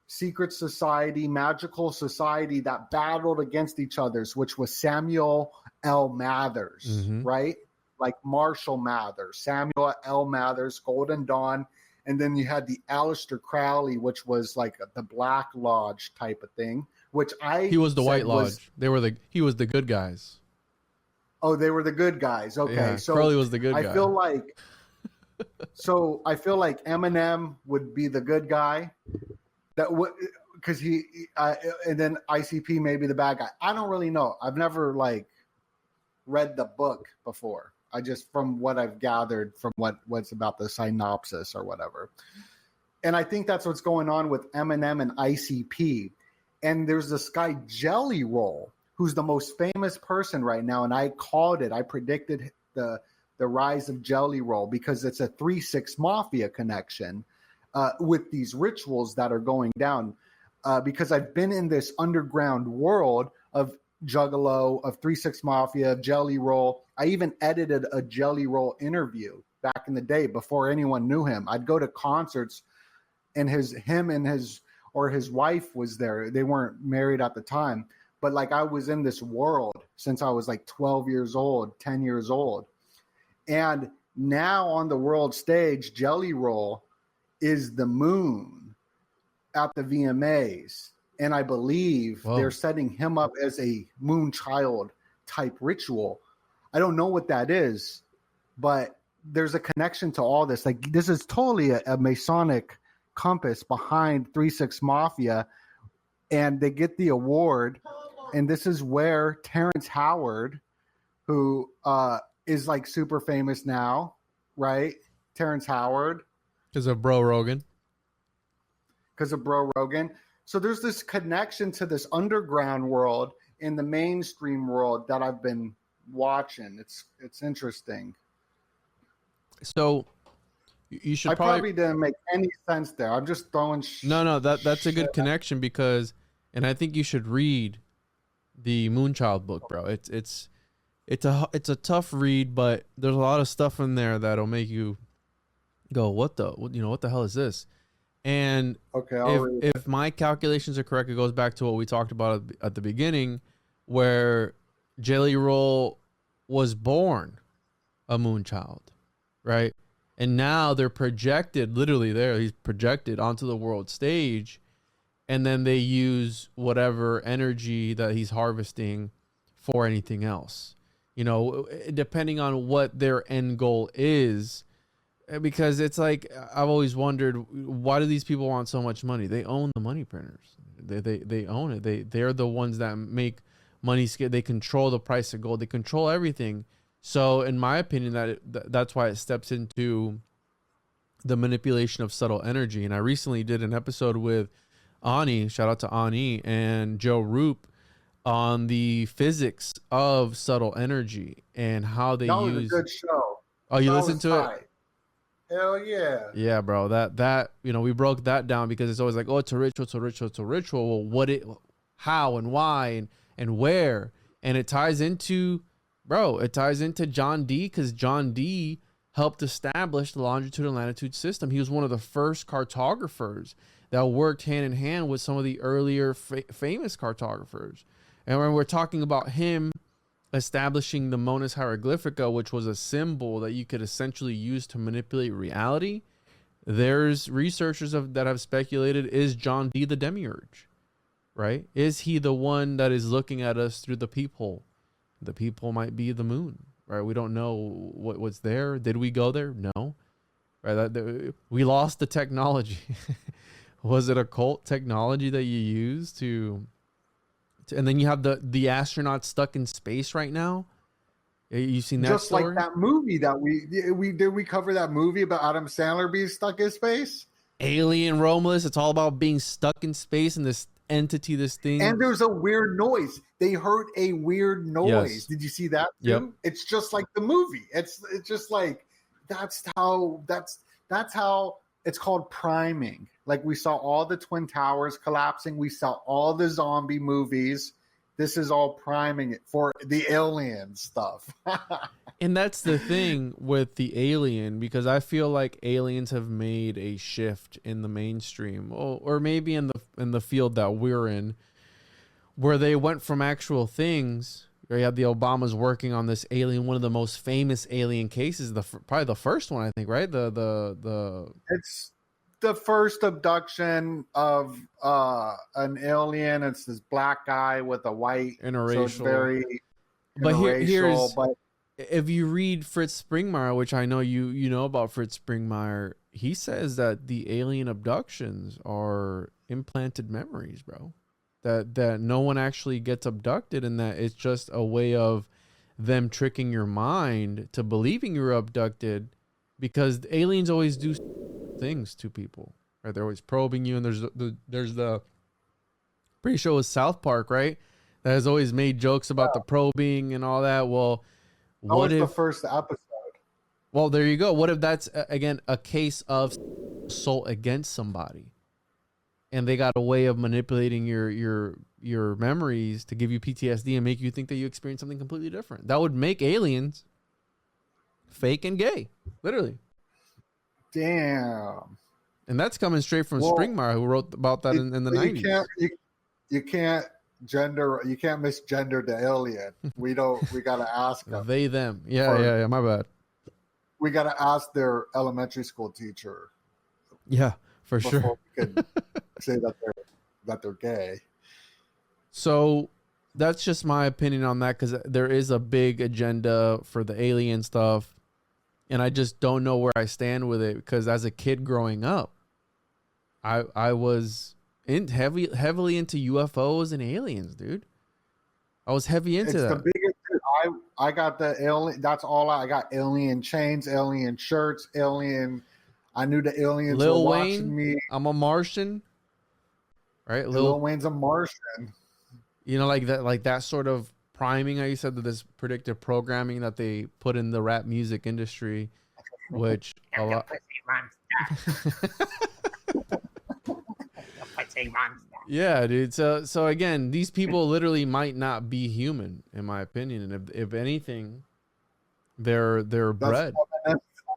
secret society, magical society that battled against each other's, which was Samuel L. Mathers, right? Like Marshall Mathers, Samuel L. Mathers, Golden Dawn. And then you had the Aleister Crowley, which was like the Black Lodge type of thing, which he
was the White Lodge. He was the good guys.
Oh, they were the good guys. Okay,
Yeah,
so
Crowley was the good
I
guy.
feel like I feel like Eminem would be the good guy. That would because and then ICP may be the bad guy. I don't really know. I've never like read the book before. I just from what I've gathered from what's about the synopsis or whatever. And I think that's what's going on with Eminem and ICP. And there's this guy Jelly Roll, who's the most famous person right now. And I called it. I predicted the rise of Jelly Roll because it's a 3-6 Mafia connection with these rituals that are going down. Because I've been in this underground world of Juggalo, of 3-6 Mafia, of Jelly Roll. I even edited a Jelly Roll interview back in the day before anyone knew him. I'd go to concerts and his wife was there. They weren't married at the time, but like I was in this world since I was like 12 years old, 10 years old. And now on the world stage, Jelly Roll is the moon at the VMAs. And I believe they're setting him up as a moon child type ritual. I don't know what that is, but there's a connection to all this. Like this is totally a Masonic compass behind 3-6 Mafia, and they get the award. And this is where Terrence Howard, who is like super famous now, right? Terrence Howard.
Because of Bro Rogan.
So there's this connection to this underground world in the mainstream world that I've been watching. It's interesting.
So you should
probably didn't make any sense there. I'm just throwing
No, that's a good connection because, and I think you should read the Moonchild book, bro. It's a tough read, but there's a lot of stuff in there that'll make you go, what the hell is this? And
okay,
if my calculations are correct, it goes back to what we talked about at the beginning, where Jelly Roll was born a Moonchild, right? And now they're projected, literally there, he's projected onto the world stage, and then they use whatever energy that he's harvesting for anything else. Depending on what their end goal is, because it's like, I've always wondered, why do these people want so much money? They own the money printers. They own it. They're the ones that make money. They control the price of gold. They control everything. So in my opinion, that's why it steps into the manipulation of subtle energy. And I recently did an episode with Ani, shout out to Ani, and Joe Roop on the physics of subtle energy and how they use.
That was a good show.
Oh, you listened to it?
Hell yeah.
Yeah, bro. That we broke that down because it's always like, oh, it's a ritual. Well, how and why and where? And it ties into John D, because John D helped establish the longitude and latitude system. He was one of the first cartographers that worked hand in hand with some of the earlier famous cartographers. And when we're talking about him establishing the Monas Hieroglyphica, which was a symbol that you could essentially use to manipulate reality, there's researchers that have speculated, is John D the demiurge, right? Is he the one that is looking at us through the peephole? The peephole might be the moon, right? We don't know what's there. Did we go there? No, right? We lost the technology. Was it occult technology that you used to and then you have the astronauts stuck in space right now? You seen that
just
story?
Like that movie that we cover that movie about Adam Sandler being stuck in space?
Alien Romulus. It's all about being stuck in space and this entity, this thing.
And there's a weird noise. They heard a weird noise. Yes. Did you see that too?
Yep.
It's just like the movie. It's just like that's how it's called priming. Like we saw all the Twin Towers collapsing. We saw all the zombie movies. This is all priming it for the alien stuff.
And that's the thing with the alien, because I feel like aliens have made a shift in the mainstream, or maybe in the field that we're in, where they went from actual things. You have the Obamas working on this alien, one of the most famous alien cases, probably the first one, I think, right?
It's the first abduction of an alien. It's this black guy with a white
interracial.
So it's very
But here's
but
if you read Fritz Springmeier, which I know you know about Fritz Springmeier, he says that the alien abductions are implanted memories, bro. That no one actually gets abducted, and that it's just a way of them tricking your mind to believing you're abducted, because the aliens always do things to people, right? They're always probing you, and there's the pretty sure it was South Park, right? That has always made jokes about the probing and all that. Well,
that
what
was
if
the first episode?
Well, there you go. What if that's again a case of assault against somebody, and they got a way of manipulating your memories to give you PTSD and make you think that you experienced something completely different? That would make aliens fake and gay, literally.
Damn.
And that's coming straight from Springmeier, who wrote about that in the 90s.
You can't misgender the alien. We gotta ask them.
They, them. Yeah, my bad.
We gotta ask their elementary school teacher.
Yeah, for sure.
Before we can say that they're gay.
So that's just my opinion on that, because there is a big agenda for the alien stuff, and I just don't know where I stand with it, because as a kid growing up, I was heavily into UFOs and aliens, dude. I was heavy into that.
The biggest. I got the alien. That's all I got. Alien chains, alien shirts, alien. I knew the aliens
Lil
were
Wayne,
watching me.
I'm a Martian, right?
Lil Wayne's a Martian.
You know, like that sort of priming. How you said that this predictive programming that they put in the rap music industry, which a lot. Yeah, dude. So again, these people literally might not be human, in my opinion. And if anything, they're bred.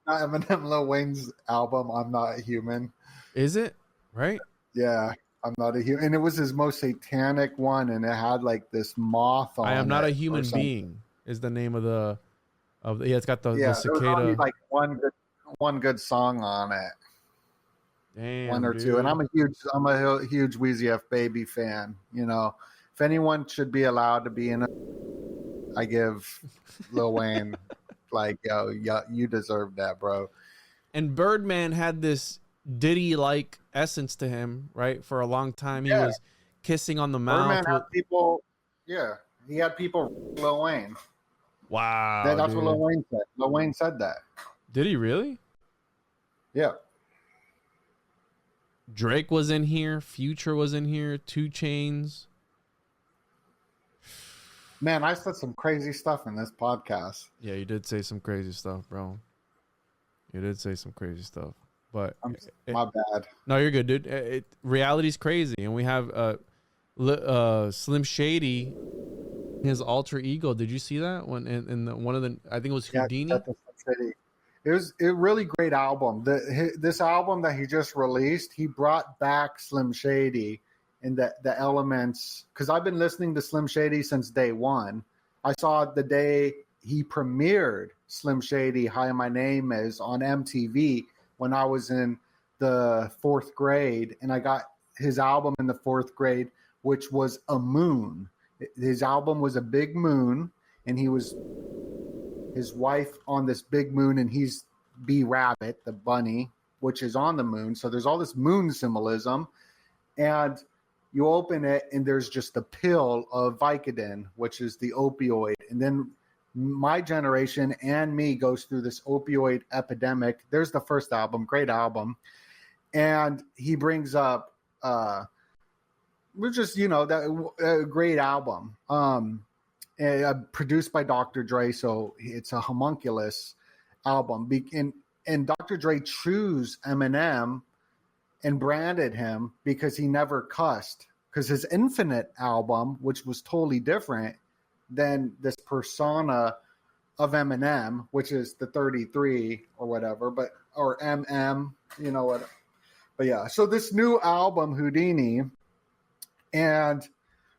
Eminem Lil Wayne's album, I'm Not Human.
Is it? Right?
Yeah, I'm Not a Human. And it was his most satanic one, and it had like this moth on it.
I Am Not a Human Being is the name of the it's got the cicada.
There was only like one good song on it.
Damn,
one or
dude.
two, and I'm a huge Weezy F Baby fan. You know, if anyone should be allowed to be in it, I give Lil Wayne like, yo, you deserve that, bro.
And Birdman had this Diddy-like essence to him, right? For a long time, he was kissing on the mouth.
Birdman had people, he had people. Lil Wayne.
Wow,
that's what Lil Wayne said. Lil Wayne said that.
Did he really?
Yeah.
Drake was in here. Future was in here. 2 Chainz.
Man, I said some crazy stuff in this podcast.
Yeah, you did say some crazy stuff, bro. You did say some crazy stuff. But
my bad.
No, you're good, dude. Reality's crazy. And we have Slim Shady, his alter ego. Did you see that? When in one of the, I think it was Houdini.
It was a really great album. This album that he just released, he brought back Slim Shady and the elements, because I've been listening to Slim Shady since day one. I saw the day he premiered Slim Shady, Hi, My Name Is, on MTV when I was in the 4th grade, and I got his album in the 4th grade, which was a moon. His album was a big moon, and he was his wife on this big moon, and he's B Rabbit, the bunny, which is on the moon. So there's all this moon symbolism, and you open it and there's just a pill of Vicodin, which is the opioid. And then my generation and me goes through this opioid epidemic. There's the first album, great album. And he brings up, we're just, that great album. Produced by Dr. Dre, so it's a homunculus album. And Dr. Dre chose Eminem and branded him because he never cussed. Because his Infinite album, which was totally different than this persona of Eminem, which is the 33 or whatever, or MM, you know what? But yeah, so this new album, Houdini, and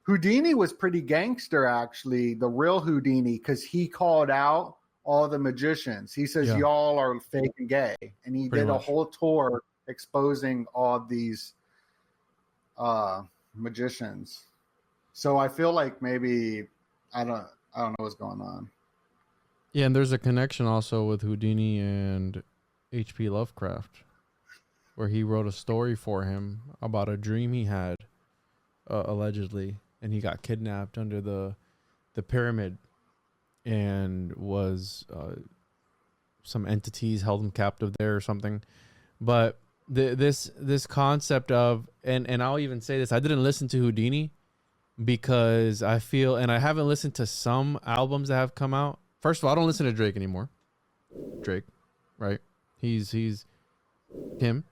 Houdini was pretty gangster, actually, the real Houdini, because he called out all the magicians. He says, y'all are fake and gay. And he did a whole tour exposing all these magicians. So I feel like maybe, I don't know what's going on.
Yeah, and there's a connection also with Houdini and H.P. Lovecraft, where he wrote a story for him about a dream he had, allegedly, and he got kidnapped under the pyramid, and was some entities held him captive there or something. But this concept of, and I'll even say this, I didn't listen to Houdini because I feel, and I haven't listened to some albums that have come out. First of all, I don't listen to Drake anymore. Drake, right? He's him.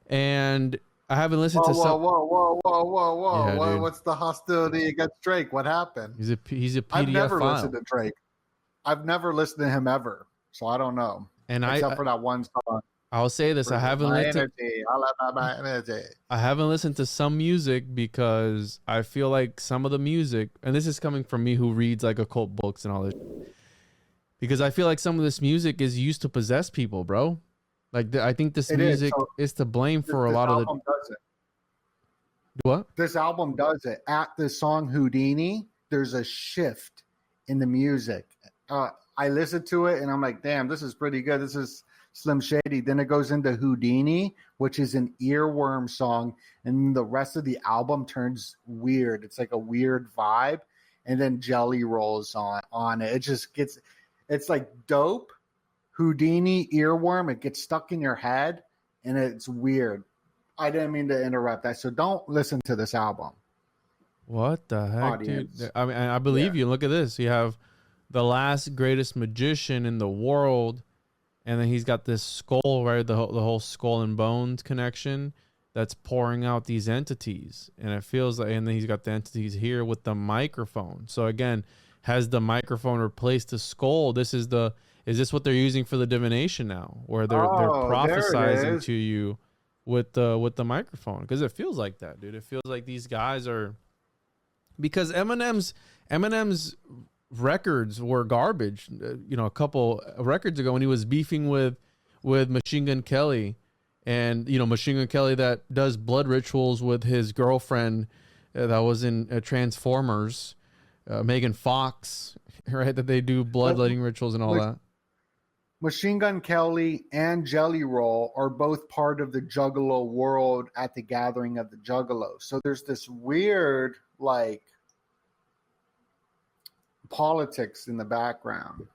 And I haven't listened to some.
Whoa.
Yeah,
What's the hostility against Drake? What happened?
He's a PDF
I've never
file.
listened to Drake. I've never listened to him ever, so I don't know.
And
except for that one song.
I'll say this: I haven't listened.
My energy.
I haven't listened to some music because I feel like some of the music, and this is coming from me who reads like occult books and all this, because I feel like some of this music is used to possess people, bro. Like I think this music is to blame for a lot of the.
Does it.
What?
This album does it. At the song Houdini, there's a shift in the music. I listened to it and I'm like, damn, this is pretty good. This is Slim Shady. Then it goes into Houdini, which is an earworm song, and the rest of the album turns weird. It's like a weird vibe, and then Jelly rolls on it. It just gets, it's like dope Houdini earworm. It gets stuck in your head, and it's weird. I didn't mean to interrupt that, so don't listen to this album.
What the heck,
Audience.
dude? I mean, I believe you. Look at this. You have the last greatest magician in the world, and then he's got this skull, right? The whole skull and bones connection that's pouring out these entities, and it feels like, and then he's got the entities here with the microphone. So again, has the microphone replaced the skull? Is this what they're using for the divination now, where they're prophesizing to you with the microphone? Because it feels like that, dude. It feels like these guys are, because Eminem's records were garbage. A couple records ago when he was beefing with Machine Gun Kelly, and Machine Gun Kelly that does blood rituals with his girlfriend that was in Transformers, Megan Fox, right? That they do bloodletting rituals and all that.
Machine Gun Kelly and Jelly Roll are both part of the Juggalo world at the Gathering of the Juggalos. So there's this weird, like, politics in the background.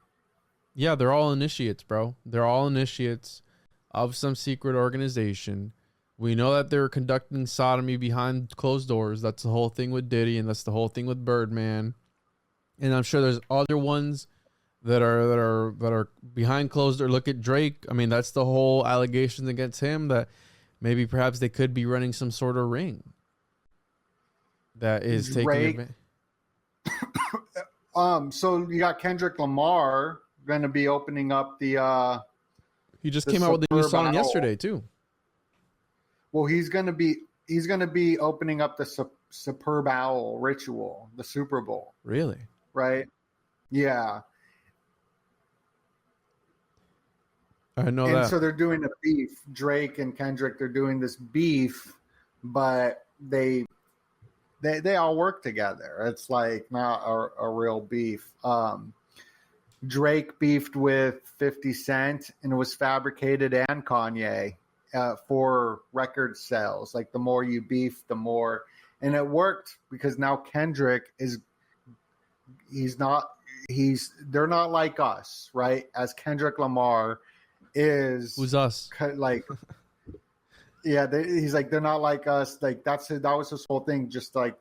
Yeah, they're all initiates, bro. They're all initiates of some secret organization. We know that they're conducting sodomy behind closed doors. That's the whole thing with Diddy, and that's the whole thing with Birdman. And I'm sure there's other ones that are behind closed doors. Look at Drake. I mean, that's the whole allegations against him, that maybe perhaps they could be running some sort of ring that is taking advantage.
So you got Kendrick Lamar going to be opening up the.
He just came out with a new song yesterday too.
Well, he's going to be opening up the Superb Owl ritual, the Super Bowl.
Really?
Right? Yeah.
I know
and
that.
So they're doing a beef. Drake and Kendrick, they're doing this beef, but they all work together. It's like not a real beef. Drake beefed with 50 Cent, and it was fabricated, and Kanye for record sales. Like the more you beef, the more, and it worked because now Kendrick they're not like us, right? As Kendrick Lamar is,
who's us?
Like, yeah, he's like, they're not like us. Like that was his whole thing, just like,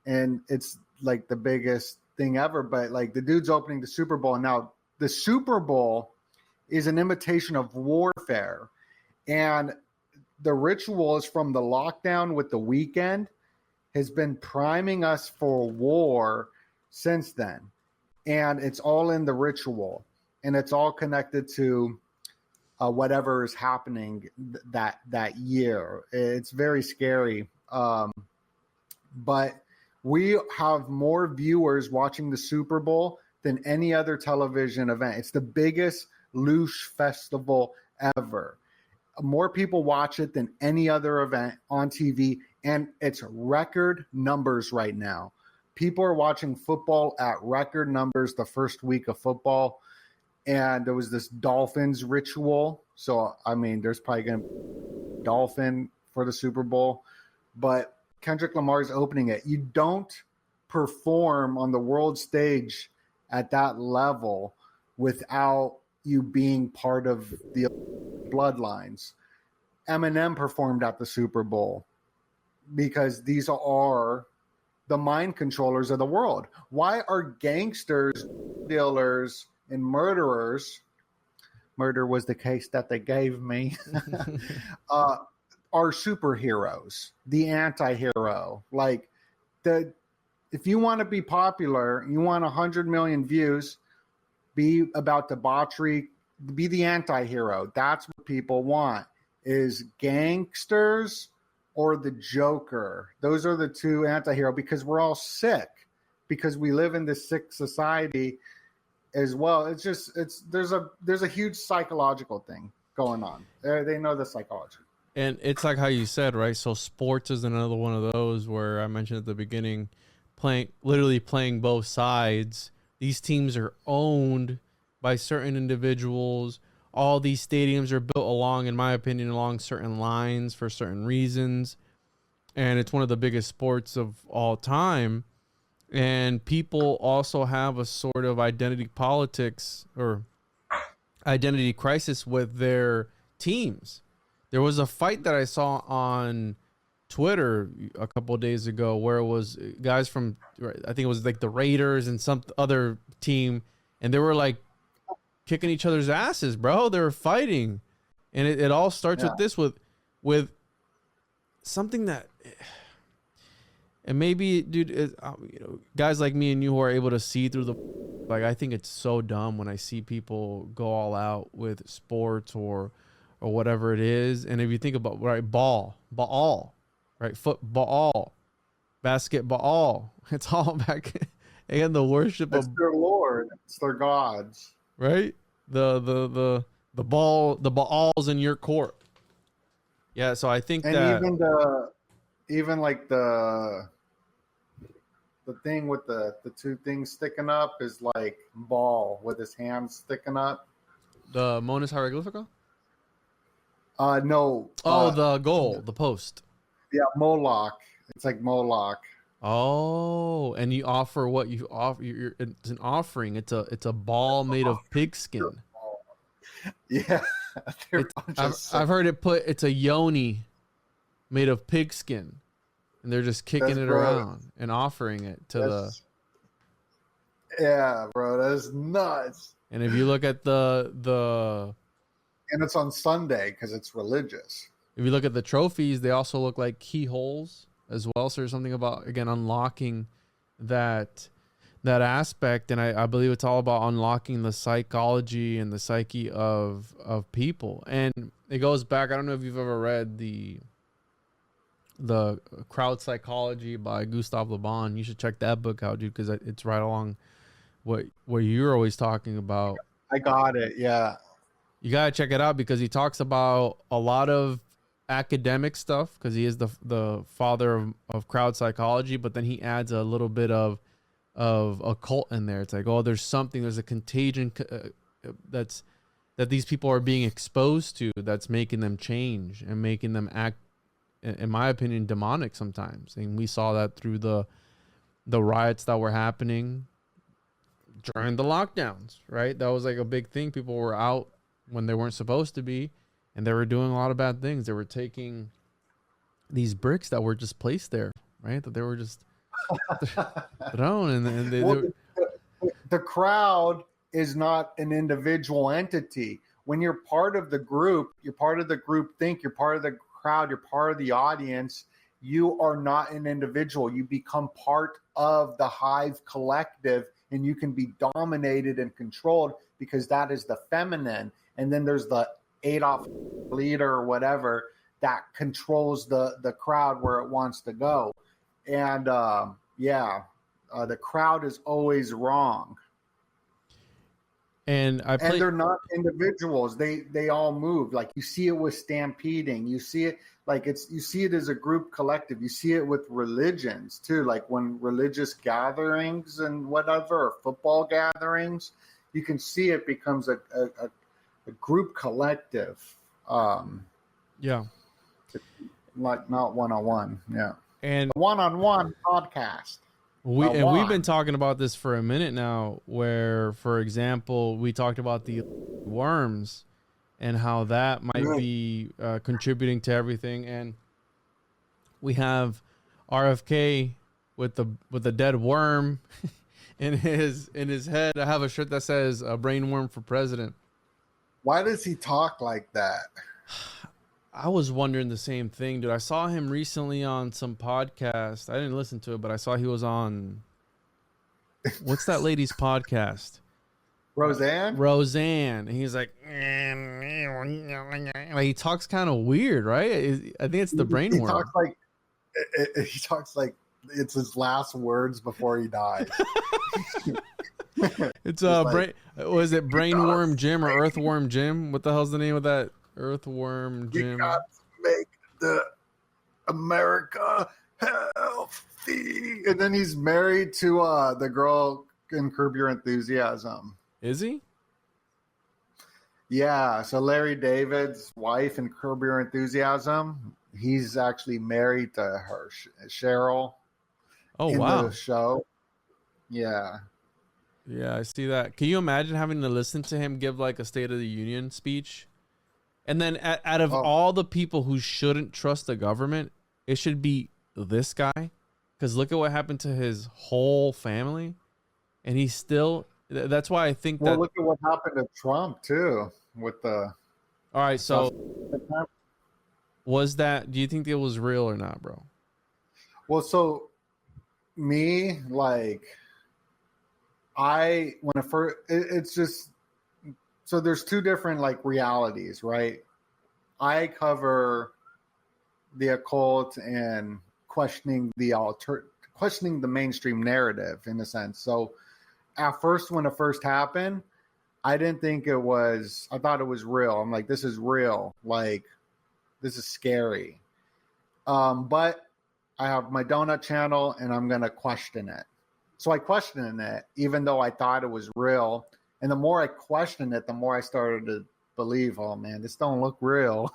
and it's like the biggest thing ever. But like the dude's opening the Super Bowl, and now the Super Bowl is an imitation of warfare, and the ritual is from the lockdown with the weekend, has been priming us for war since then, and it's all in the ritual, and it's all connected to whatever is happening that year. It's very scary. But we have more viewers watching the Super Bowl than any other television event. It's the biggest Loosh festival ever. More people watch it than any other event on TV, and it's record numbers right now. people are watching football at record numbers the first week of football. And there was this Dolphins ritual. So, I mean, there's probably going to be a Dolphin for the Super Bowl. But Kendrick Lamar is opening it. You don't perform on the world stage at that level without you being part of the bloodlines. Eminem performed at the Super Bowl because these are the mind controllers of the world. Why are gangsters, dealers, and murderers, murder was the case that they gave me, are superheroes, the anti-hero? Like, if you want to be popular, you want 100 million views, be about debauchery, be the anti-hero. That's what people want, is gangsters or the Joker. Those are the two anti-hero, because we're all sick, because we live in this sick society as well. There's a huge psychological thing going on. They know the psychology.
And it's like how you said, right? So sports is another one of those where I mentioned at the beginning, literally playing both sides. These teams are owned by certain individuals. All these stadiums are built along, in my opinion, along certain lines for certain reasons. And it's one of the biggest sports of all time. And people also have a sort of identity politics or identity crisis with their teams. There was a fight that I saw on Twitter a couple of days ago where it was guys from, I think it was like the Raiders and some other team, and they were like kicking each other's asses, bro. They were fighting. And it all starts with this, with something that... And maybe, dude, guys like me and you who are able to see through the, like, I think it's so dumb when I see people go all out with sports or whatever it is. And if you think about, right, ball, right, football, basketball, it's all back in the worship of
their Lord, it's their gods,
right? The balls in your court. Yeah, so I think
and
that
even like the thing with the two things sticking up is like ball with his hands sticking up.
The Monas Hieroglyphica?
No.
The goal, the post.
Yeah, Moloch. It's like Moloch.
Oh, and you offer what you offer. It's an offering. It's a ball made of pigskin.
Yeah.
I've heard it put. It's a yoni made of pigskin. And they're just kicking it around and offering it to
Yeah, bro, that's nuts.
And if you look at the
and it's on Sunday because it's religious.
If you look at the trophies, they also look like keyholes as well. So there's something about, again, unlocking that aspect, and I believe it's all about unlocking the psychology and the psyche of people. And it goes back. I don't know if you've ever read the Crowd Psychology by Gustav Le Bon. You should check that book out, dude, because it's right along what you're always talking about.
I got it. Yeah,
you gotta check it out because he talks about a lot of academic stuff because he is the father of crowd psychology, but then he adds a little bit of occult in there. It's like, oh, there's a contagion that these people are being exposed to that's making them change and making them act, in my opinion, demonic sometimes. And we saw that through the riots that were happening during the lockdowns, right? That was like a big thing. People were out when they weren't supposed to be, and they were doing a lot of bad things. They were taking these bricks that were just placed there, right? That they were just thrown, and
the crowd is not an individual entity. When you're part of the group, you're part of the group think, you're part of the crowd, you're part of the audience. You are not an individual. You become part of the hive collective, and you can be dominated and controlled because that is the feminine. And then there's the Adolf leader or whatever that controls the crowd where it wants to go. And the crowd is always wrong.
And I
And they're not individuals. They all move. Like you see it with stampeding. You see it like you see it as a group collective. You see it with religions too. Like when religious gatherings and whatever, or football gatherings, you can see it becomes a group collective.
Yeah.
Like not one-on-one. Yeah.
And
One-on-one podcast.
we've been talking about this for a minute now, where, for example, we talked about the worms and how that might be contributing to everything. And we have RFK with the dead worm in his head. I have a shirt that says "a brain worm for president."
Why does he talk like that?
I was wondering the same thing, dude. I saw him recently on some podcast. I didn't listen to it, but I saw he was on, what's that lady's podcast?
Roseanne?
Roseanne. And he's like, he talks kind of weird, right? I think it's the brain worm.
He talks like it's his last words before he dies.
It's was it Brainworm Jim or Earthworm Jim? What the hell's the name of that? Earthworm Jim.
You got to make the America healthy. And then he's married to the girl in Curb Your Enthusiasm.
Is he?
Yeah. So Larry David's wife in Curb Your Enthusiasm, he's actually married to her, Cheryl.
Oh,
in
wow.
the show. Yeah.
Yeah, I see that. Can you imagine having to listen to him give like a State of the Union speech? And then out of all the people who shouldn't trust the government, it should be this guy. Because look at what happened to his whole family. And he's still... That's why I think that...
Well, look at what happened to Trump, too, with the...
All right, so... Was that... Do you think it was real or not, bro?
Well, so... Me, like... It's just... So there's two different like realities, right? I cover the occult and questioning the mainstream narrative in a sense. So at first, when it first happened, I didn't think it was. I thought it was real. I'm like, this is real. Like, this is scary. But I have my donut channel, and I'm gonna question it. So I questioned it, even though I thought it was real. And the more I questioned it, the more I started to believe, oh man, this don't look real.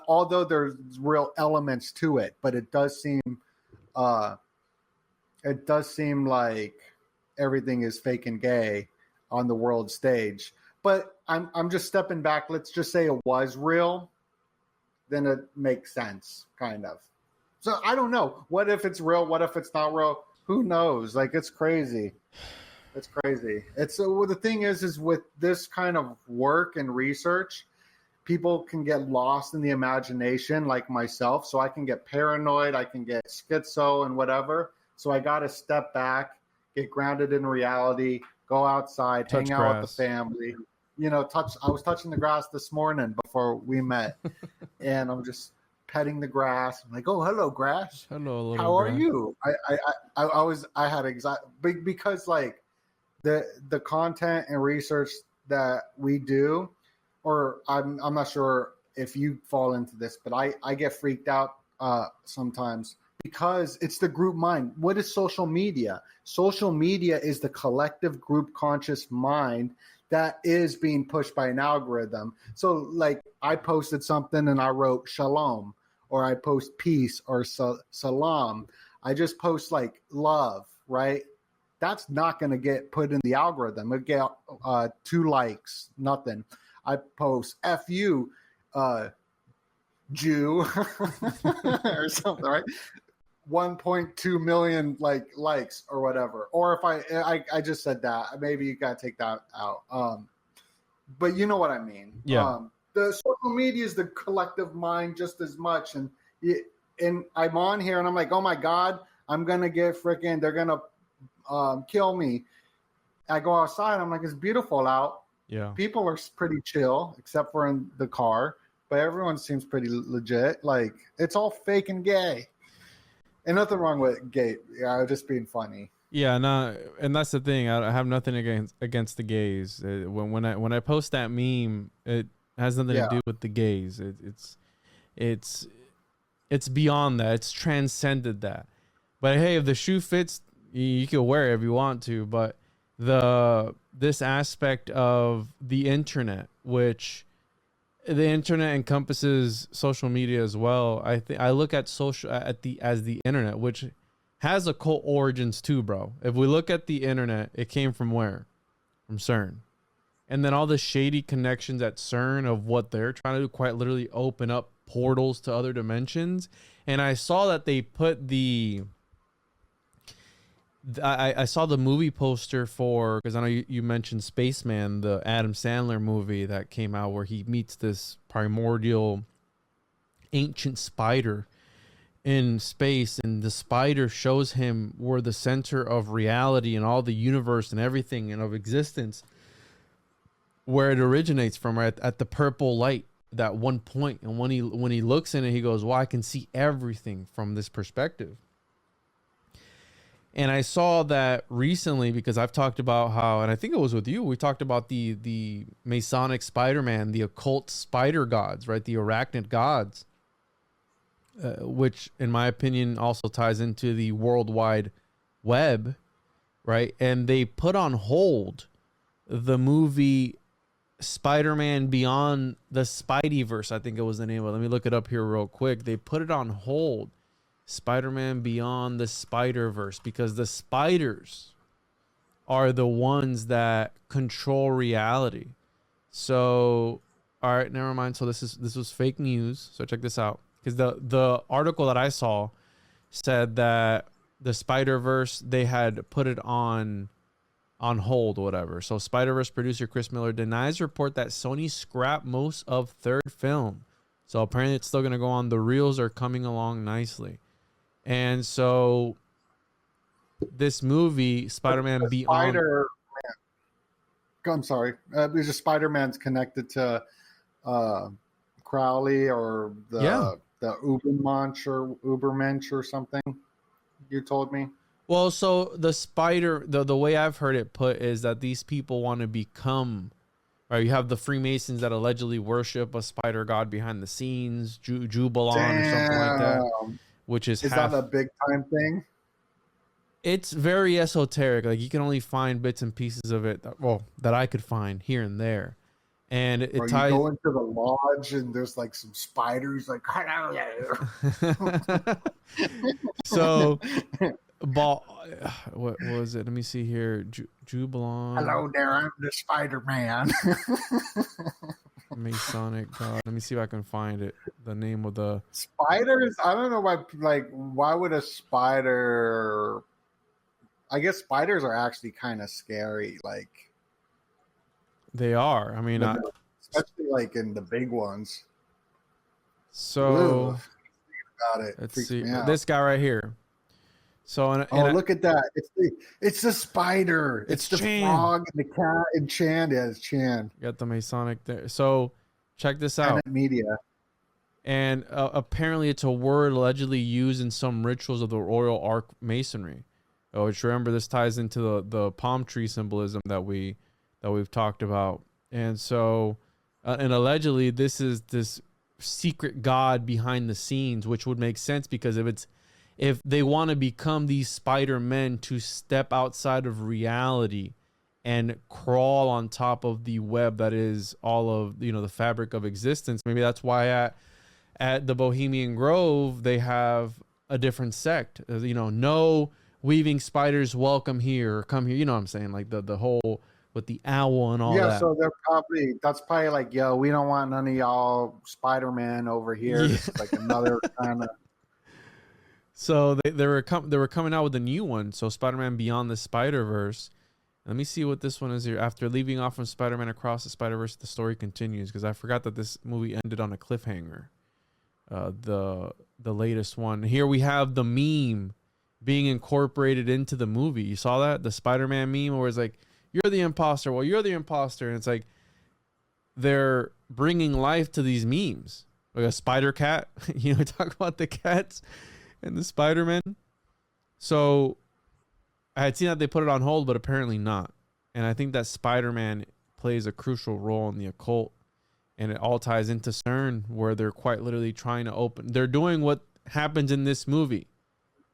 Although there's real elements to it, but it does seem like everything is fake and gay on the world stage. But I'm just stepping back. Let's just say it was real. Then it makes sense, kind of. So I don't know. What if it's real? What if it's not real? Who knows? Like, it's crazy. It's crazy. Well, the thing is with this kind of work and research, people can get lost in the imagination like myself. So I can get paranoid. I can get schizo and whatever. So I got to step back, get grounded in reality, go outside, hang out with the family. You know, I was touching the grass this morning before we met, and I'm just petting the grass. I'm like, oh, hello, grass.
Hello, little
How
grass.
are you? I had because like the content and research that we do, or I'm not sure if you fall into this, but I get freaked out sometimes because it's the group mind. What is social media? Social media is the collective group conscious mind that is being pushed by an algorithm. So like I posted something and I wrote shalom, or I post peace or salam. I just post like love, right? That's not going to get put in the algorithm. It'll get 2 likes, nothing. I post F you, Jew, or something, right? 1.2 million likes or whatever. Or if I just said that, maybe you got to take that out. But you know what I mean.
Yeah.
The social media is the collective mind just as much. And I'm on here and I'm like, oh my God, I'm going to get freaking, they're going to kill me. I go outside. I'm like, it's beautiful out.
Yeah.
People are pretty chill, except for in the car, but everyone seems pretty legit. Like, it's all fake and gay. And nothing wrong with gay. Yeah, I was just being funny.
Yeah, no, and that's the thing. I have nothing against the gays. When I post that meme, it has nothing to
Yeah.
do with the gays. It's it's beyond that. It's transcended that. But hey, if the shoe fits, you can wear it if you want to. But this aspect of the internet, which the internet encompasses social media as well. I look at as the internet, which has occult origins too, bro. If we look at the internet, it came from where? From CERN. And then all the shady connections at CERN of what they're trying to do, quite literally open up portals to other dimensions. And I saw that they put I saw the movie poster for, because I know you mentioned Spaceman, the Adam Sandler movie that came out where he meets this primordial ancient spider in space, and the spider shows him where the center of reality and all the universe and everything and of existence, where it originates from, right at the purple light, that one point. And when he looks in it, he goes, well, I can see everything from this perspective. And I saw that recently because I've talked about how, and I think it was with you, we talked about the Masonic Spider-Man, the occult spider gods, right? The arachnid gods, which in my opinion also ties into the World Wide Web, right? And they put on hold the movie Spider-Man Beyond the Spideyverse, I think it was the name of it. Let me look it up here real quick. They put it on hold. Spider-Man Beyond the Spider-Verse, because the spiders are the ones that control reality. So, all right, never mind. So this was fake news. So check this out, because the article that I saw said that the Spider-Verse, they had put it on hold or whatever. So Spider-Verse producer Chris Miller denies report that Sony scrapped most of third film. So apparently it's still going to go on. The reels are coming along nicely. And so this movie, Spider-Man Beyond...
I'm sorry. Because Spider-Man's connected to Crowley or the Ubermensch or something, you told me.
Well, so the way I've heard it put is that these people want to become... Right, you have the Freemasons that allegedly worship a spider god behind the scenes, Jubalon or something like that. Which is
that a big time thing?
It's very esoteric. Like you can only find bits and pieces of it that I could find here and there. And it ties.
You go into the lodge and there's like some spiders like
so what was it? Let me see here. Jubalon.
Hello there, I'm the Spider-Man.
Masonic god. Let me see if I can find it. The name of the
spiders. I don't know why. Like, why would a spider? I guess spiders are actually kind of scary. Like,
they are. I mean,
especially like in the big ones.
So,
about it.
Let's see this guy right here. So,
look at that! It's the spider. It's the
Chan.
Frog and the cat and Chan. Yeah, it's Chan.
Got the Masonic there. So, check this out.
Media.
And apparently, it's a word allegedly used in some rituals of the Royal Ark Masonry. Which, remember, this ties into the palm tree symbolism that we've talked about. And so, and allegedly, this is this secret god behind the scenes, which would make sense because if they want to become these Spider-Men to step outside of reality and crawl on top of the web that is all of, the fabric of existence. Maybe that's why at the Bohemian Grove, they have a different sect, no weaving spiders welcome here or come here. You know what I'm saying? Like the whole with the owl and all that.
Yeah. So that's probably like, yo, we don't want none of y'all Spider-Man over here.
Yeah.
This is like another kind of.
So they were coming out with a new one. So Spider-Man Beyond the Spider-Verse. Let me see what this one is here. After leaving off from Spider-Man Across the Spider-Verse, the story continues, because I forgot that this movie ended on a cliffhanger. The latest one. Here we have the meme being incorporated into the movie. You saw that? The Spider-Man meme where it's like, you're the imposter. Well, you're the imposter. And it's like they're bringing life to these memes. Like a spider cat. Talk about the cats and the Spider-Man. So I had seen that they put it on hold, but apparently not. And I think that Spider-Man plays a crucial role in the occult, and it all ties into CERN, where they're quite literally trying to open. They're doing what happens in this movie.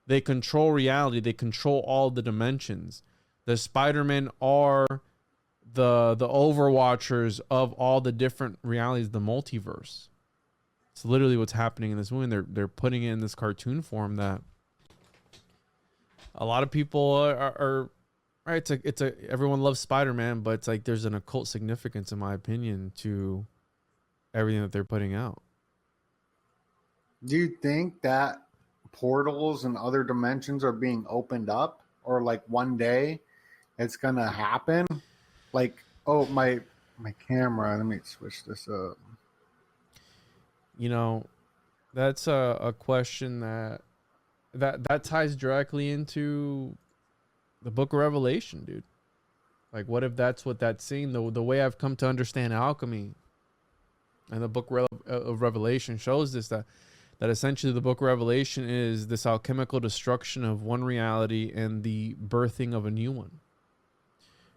They control reality. They control all the dimensions. The Spider-Men are the overwatchers of all the different realities, the multiverse. It's literally what's happening in this movie. And they're putting it in this cartoon form that a lot of people are right. Everyone loves Spider-Man, but it's like there's an occult significance, in my opinion, to everything that they're putting out.
Do you think that portals and other dimensions are being opened up, or like one day it's gonna happen? Like, oh, my camera. Let me switch this up.
You know, that's a question that ties directly into the Book of Revelation, dude. Like, what if that's what that's saying? The way I've come to understand alchemy and the Book of Revelation shows this, that essentially the Book of Revelation is this alchemical destruction of one reality and the birthing of a new one.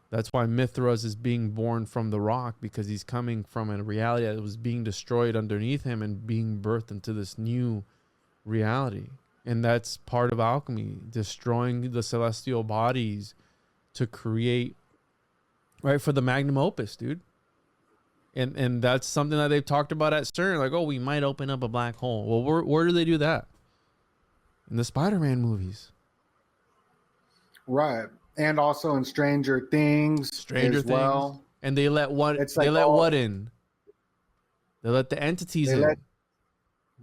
That's why Mithras is being born from the rock, because he's coming from a reality that was being destroyed underneath him and being birthed into this new reality. And that's part of alchemy, destroying the celestial bodies to create, right, for the magnum opus, dude. And that's something that they've talked about at CERN. Like, oh, we might open up a black hole. Well, where do they do that? In the Spider-Man movies.
Right. And also in Stranger Things as well.
And they let what
It's
they
like
let what in? They let the entities in.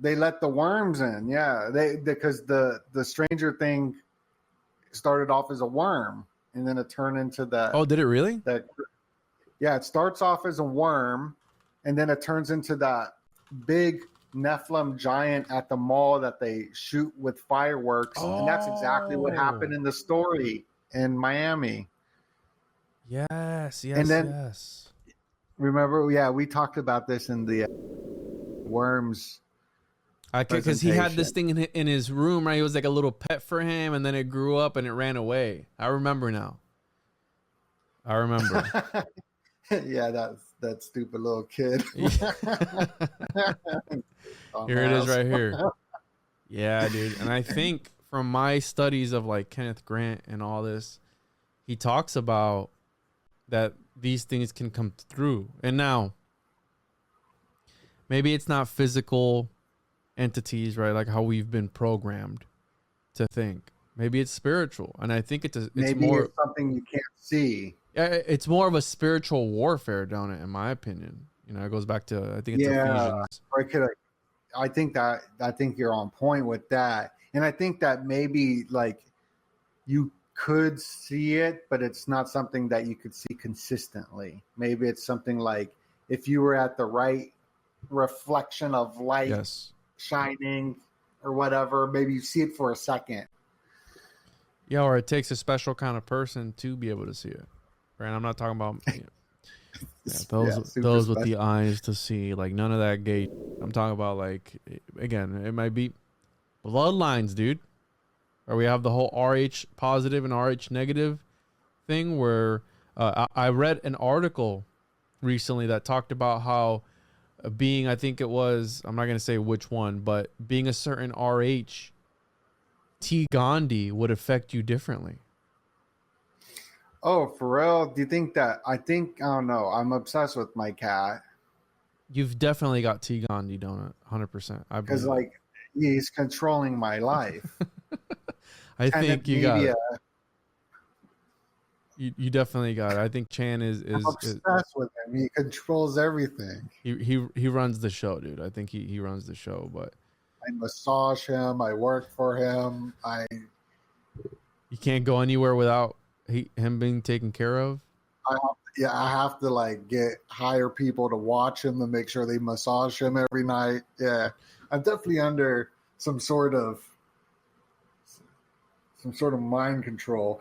They let the worms in, yeah. Because the Stranger Thing started off as a worm, and then it turned into that.
Oh, did it really?
Yeah, it starts off as a worm, and then it turns into that big Nephilim giant at the mall that they shoot with fireworks, and that's exactly what happened in the story in Miami.
Yes.
And then, remember, yeah, we talked about this in the worms.
Because he had this thing in his room, right? He was like a little pet for him, and then it grew up and it ran away. I remember now. I remember.
Yeah, that stupid little kid.
Here it is right here. Yeah, dude. And I think from my studies of like Kenneth Grant and all this, he talks about that these things can come through. And now, maybe it's not physical entities, right? Like how we've been programmed to think. Maybe it's spiritual. And I think it's more
something you can't see.
It's more of a spiritual warfare, don't it? In my opinion, you know, it goes back to, I think it's Ephesians.
I think you're on point with that, and I think that maybe like you could see it, but it's not something that you could see consistently. Maybe it's something like if you were at the right reflection of light shining or whatever, maybe you see it for a second.
Yeah, or it takes a special kind of person to be able to see it. Right? I'm not talking about those with the eyes to see, like none of that gate. I'm talking about like, again, it might be bloodlines, dude. Or we have the whole RH positive and RH negative thing where I read an article recently that talked about how being, I think it was, I'm not going to say which one, but being a certain RH, T. Gandhi would affect you differently.
Oh, for real? Do you think that? I don't know. I'm obsessed with my cat.
You've definitely got T. Gandhi, don't it? 100%.
Because like he's controlling my life.
I think you got it. You definitely got it. I think Chan is
obsessed with him. He controls everything.
He runs the show, dude. I think he runs the show, but
I massage him. I work for him.
You can't go anywhere without him being taken care of.
I have to like hire people to watch him to make sure they massage him every night. Yeah, I'm definitely under some sort of mind control.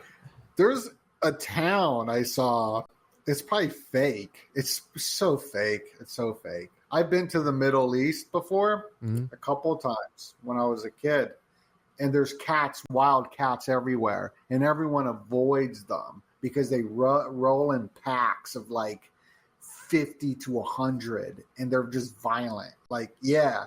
There's a town I saw. It's probably fake. It's so fake. It's so fake. I've been to the Middle East before a couple of times when I was a kid, and there's cats, wild cats everywhere, and everyone avoids them because they roll in packs of like 50 to 100, and they're just violent. Like, yeah.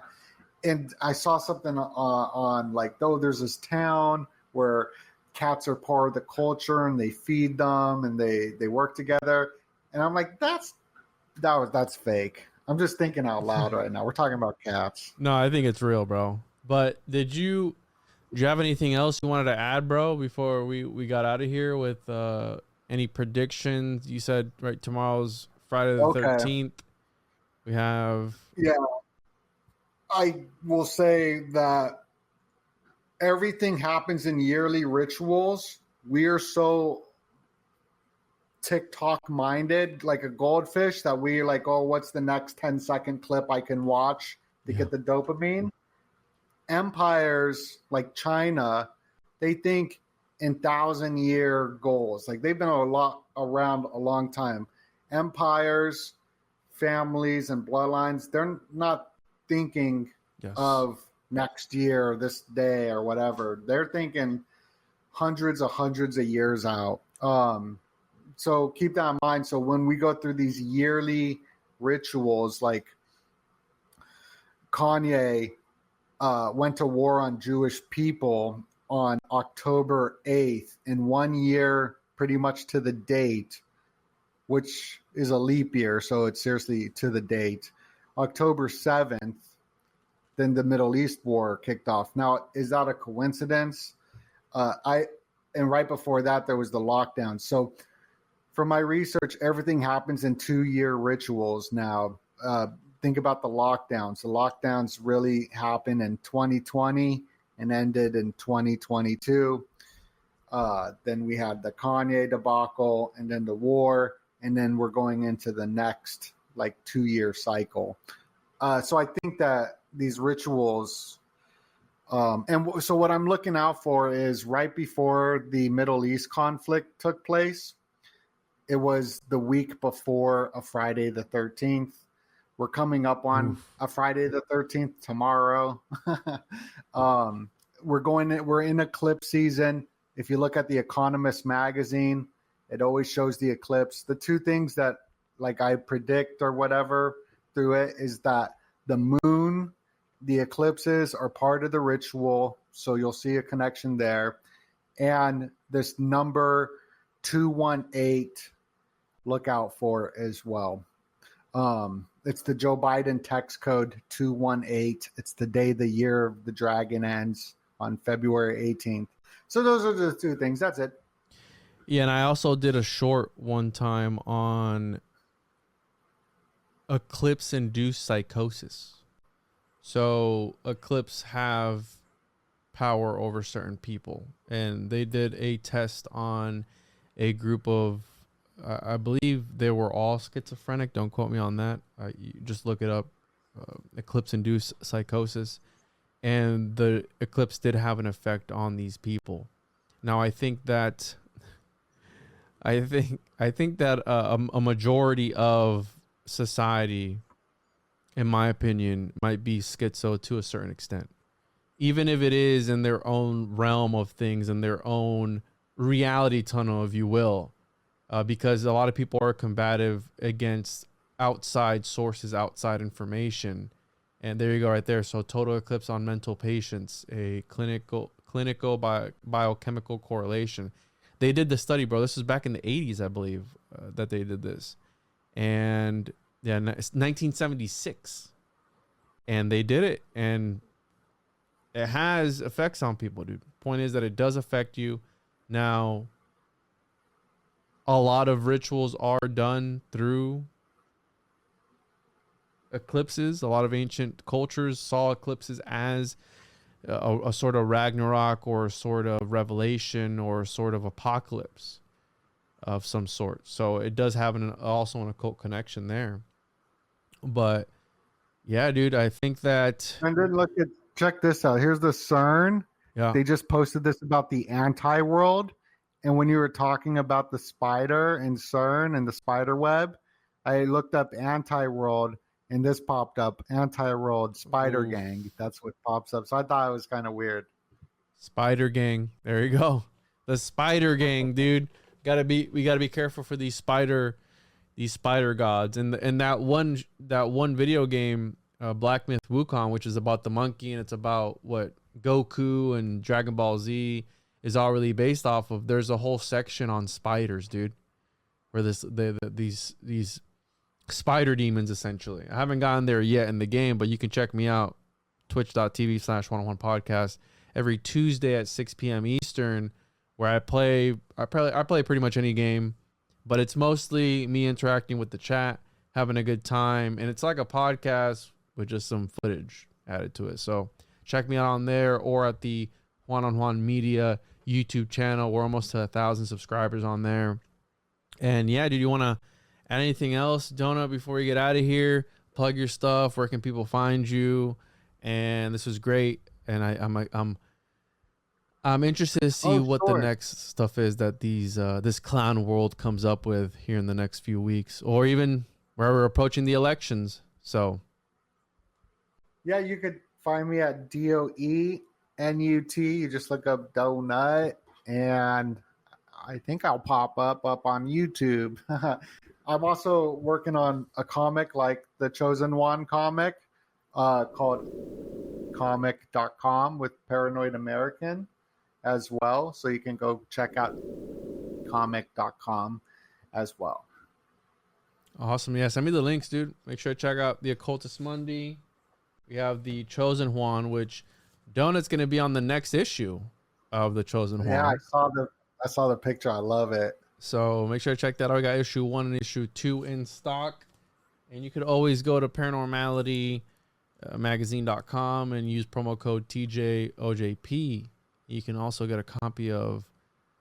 And I saw something on like, oh, there's this town where cats are part of the culture and they feed them and they work together. And I'm like, that's fake. I'm just thinking out loud right now. We're talking about cats.
No, I think it's real, bro. But did you have anything else you wanted to add, bro, before we got out of here with any predictions? You said, right, tomorrow's Friday the 13th. We have...
Yeah. I will say that everything happens in yearly rituals. We are so TikTok minded, like a goldfish, that we like, oh, what's the next 10-second clip I can watch to get the dopamine? Empires like China, they think in 1,000-year goals. Like, they've been around a long time. Empires, families, and bloodlines, they're not thinking of next year, this day, or whatever. They're thinking hundreds of years out. So keep that in mind. So when we go through these yearly rituals, like Kanye went to war on Jewish people on October 8th, in 1 year, pretty much to the date, which is a leap year, so it's seriously to the date. October 7th, then the Middle East war kicked off. Now, is that a coincidence? And right before that, there was the lockdown. So from my research, everything happens in 2-year rituals now. Think about the lockdowns. The lockdowns really happened in 2020 and ended in 2022. Then we had the Kanye debacle, and then the war, and then we're going into the next like 2-year cycle. So I think that these rituals, so what I'm looking out for is right before the Middle East conflict took place. It was the week before a Friday the 13th. We're coming up on a Friday the 13th tomorrow. We're in eclipse season. If you look at the Economist magazine, it always shows the eclipse. The two things that like I predict or whatever through it is that the moon, the eclipses are part of the ritual. So you'll see a connection there. And this number 218, look out for as well. It's the Joe Biden text code 218. It's the day the year of the dragon ends on February 18th. So those are the two things. That's it.
Yeah, and I also did a short one time on eclipse-induced psychosis. So eclipse have power over certain people, and they did a test on a group of, I believe they were all schizophrenic. Don't quote me on that. You just look it up, eclipse-induced psychosis, and the eclipse did have an effect on these people. Now, I think that a majority of society, in my opinion, might be schizo to a certain extent, even if it is in their own realm of things, in their own reality tunnel, if you will, because a lot of people are combative against outside sources, outside information. And there you go right there. So total eclipse on mental patients, a clinical biochemical correlation. They did the study, bro. This was back in the 80s, I believe, that they did this. And yeah, it's 1976. And they did it. And it has effects on people, dude. Point is that it does affect you. Now, a lot of rituals are done through eclipses. A lot of ancient cultures saw eclipses as a sort of Ragnarok or a sort of revelation or a sort of apocalypse of some sort. So it does have also an occult connection there. But yeah, dude, I think that.
And then check this out. Here's the CERN.
Yeah.
They just posted this about the Antiworld. And when you were talking about the spider in CERN and the spider web, I looked up Antiworld. And this popped up, Antiworld Spider Gang. That's what pops up. So I thought it was kind of weird.
Spider Gang. There you go. The Spider Gang, dude. We gotta be careful for these spider gods. And that one video game, Black Myth Wukong, which is about the monkey and it's about what Goku and Dragon Ball Z is all really based off of. There's a whole section on spiders, dude, where these spider demons essentially. I haven't gotten there yet in the game, but you can check me out, twitch.tv/101 podcast every Tuesday at 6 p.m. Eastern, where I play pretty much any game, but it's mostly me interacting with the chat, having a good time, and it's like a podcast with just some footage added to it. So check me out on there or at the One Media YouTube channel. We're almost to 1,000 subscribers on there. And yeah, dude, you want to add anything else, Donut, before you get out of here? Plug your stuff. Where can people find you? And this was great. And I'm interested to see what the next stuff is that this clown world comes up with here in the next few weeks, or even where we're approaching the elections. So
yeah, you could find me at DOENUT. You just look up Donut, and I think I'll pop up on YouTube. I'm also working on a comic like the Chosen One comic called comic.com with Paranoid American as well. So you can go check out comic.com as well.
Awesome. Yeah, send me the links, dude. Make sure to check out the Occultist Monday. We have the Chosen One, which Donut's going to be on the next issue of the Chosen One.
Yeah, I saw the picture. I love it.
So make sure to check that out. We got issue 1 and issue 2 in stock. And you could always go to paranormality magazine.com and use promo code TJOJP. You can also get a copy of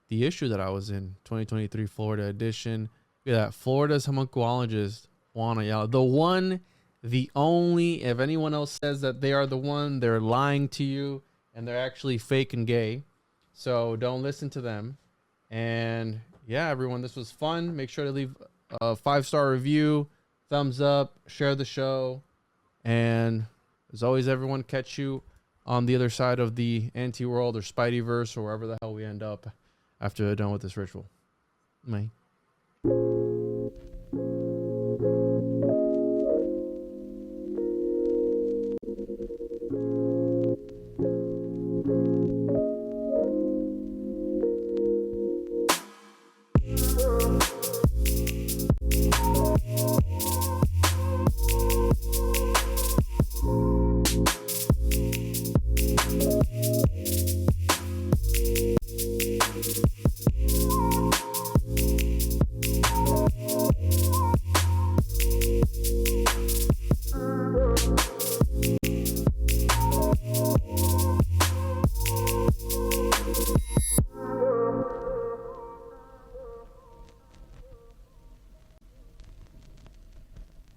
the issue that I was in, 2023 Florida edition. Look at that. Florida's homunculologist, Juan Ayala. The one, the only. If anyone else says that they are the one, they're lying to you and they're actually fake and gay. So don't listen to them. And yeah, everyone, this was fun. Make sure to leave a 5-star review, thumbs up, share the show. And as always, everyone, catch you on the other side of the Antiworld or Spideyverse or wherever the hell we end up after we're done with this ritual. Bye.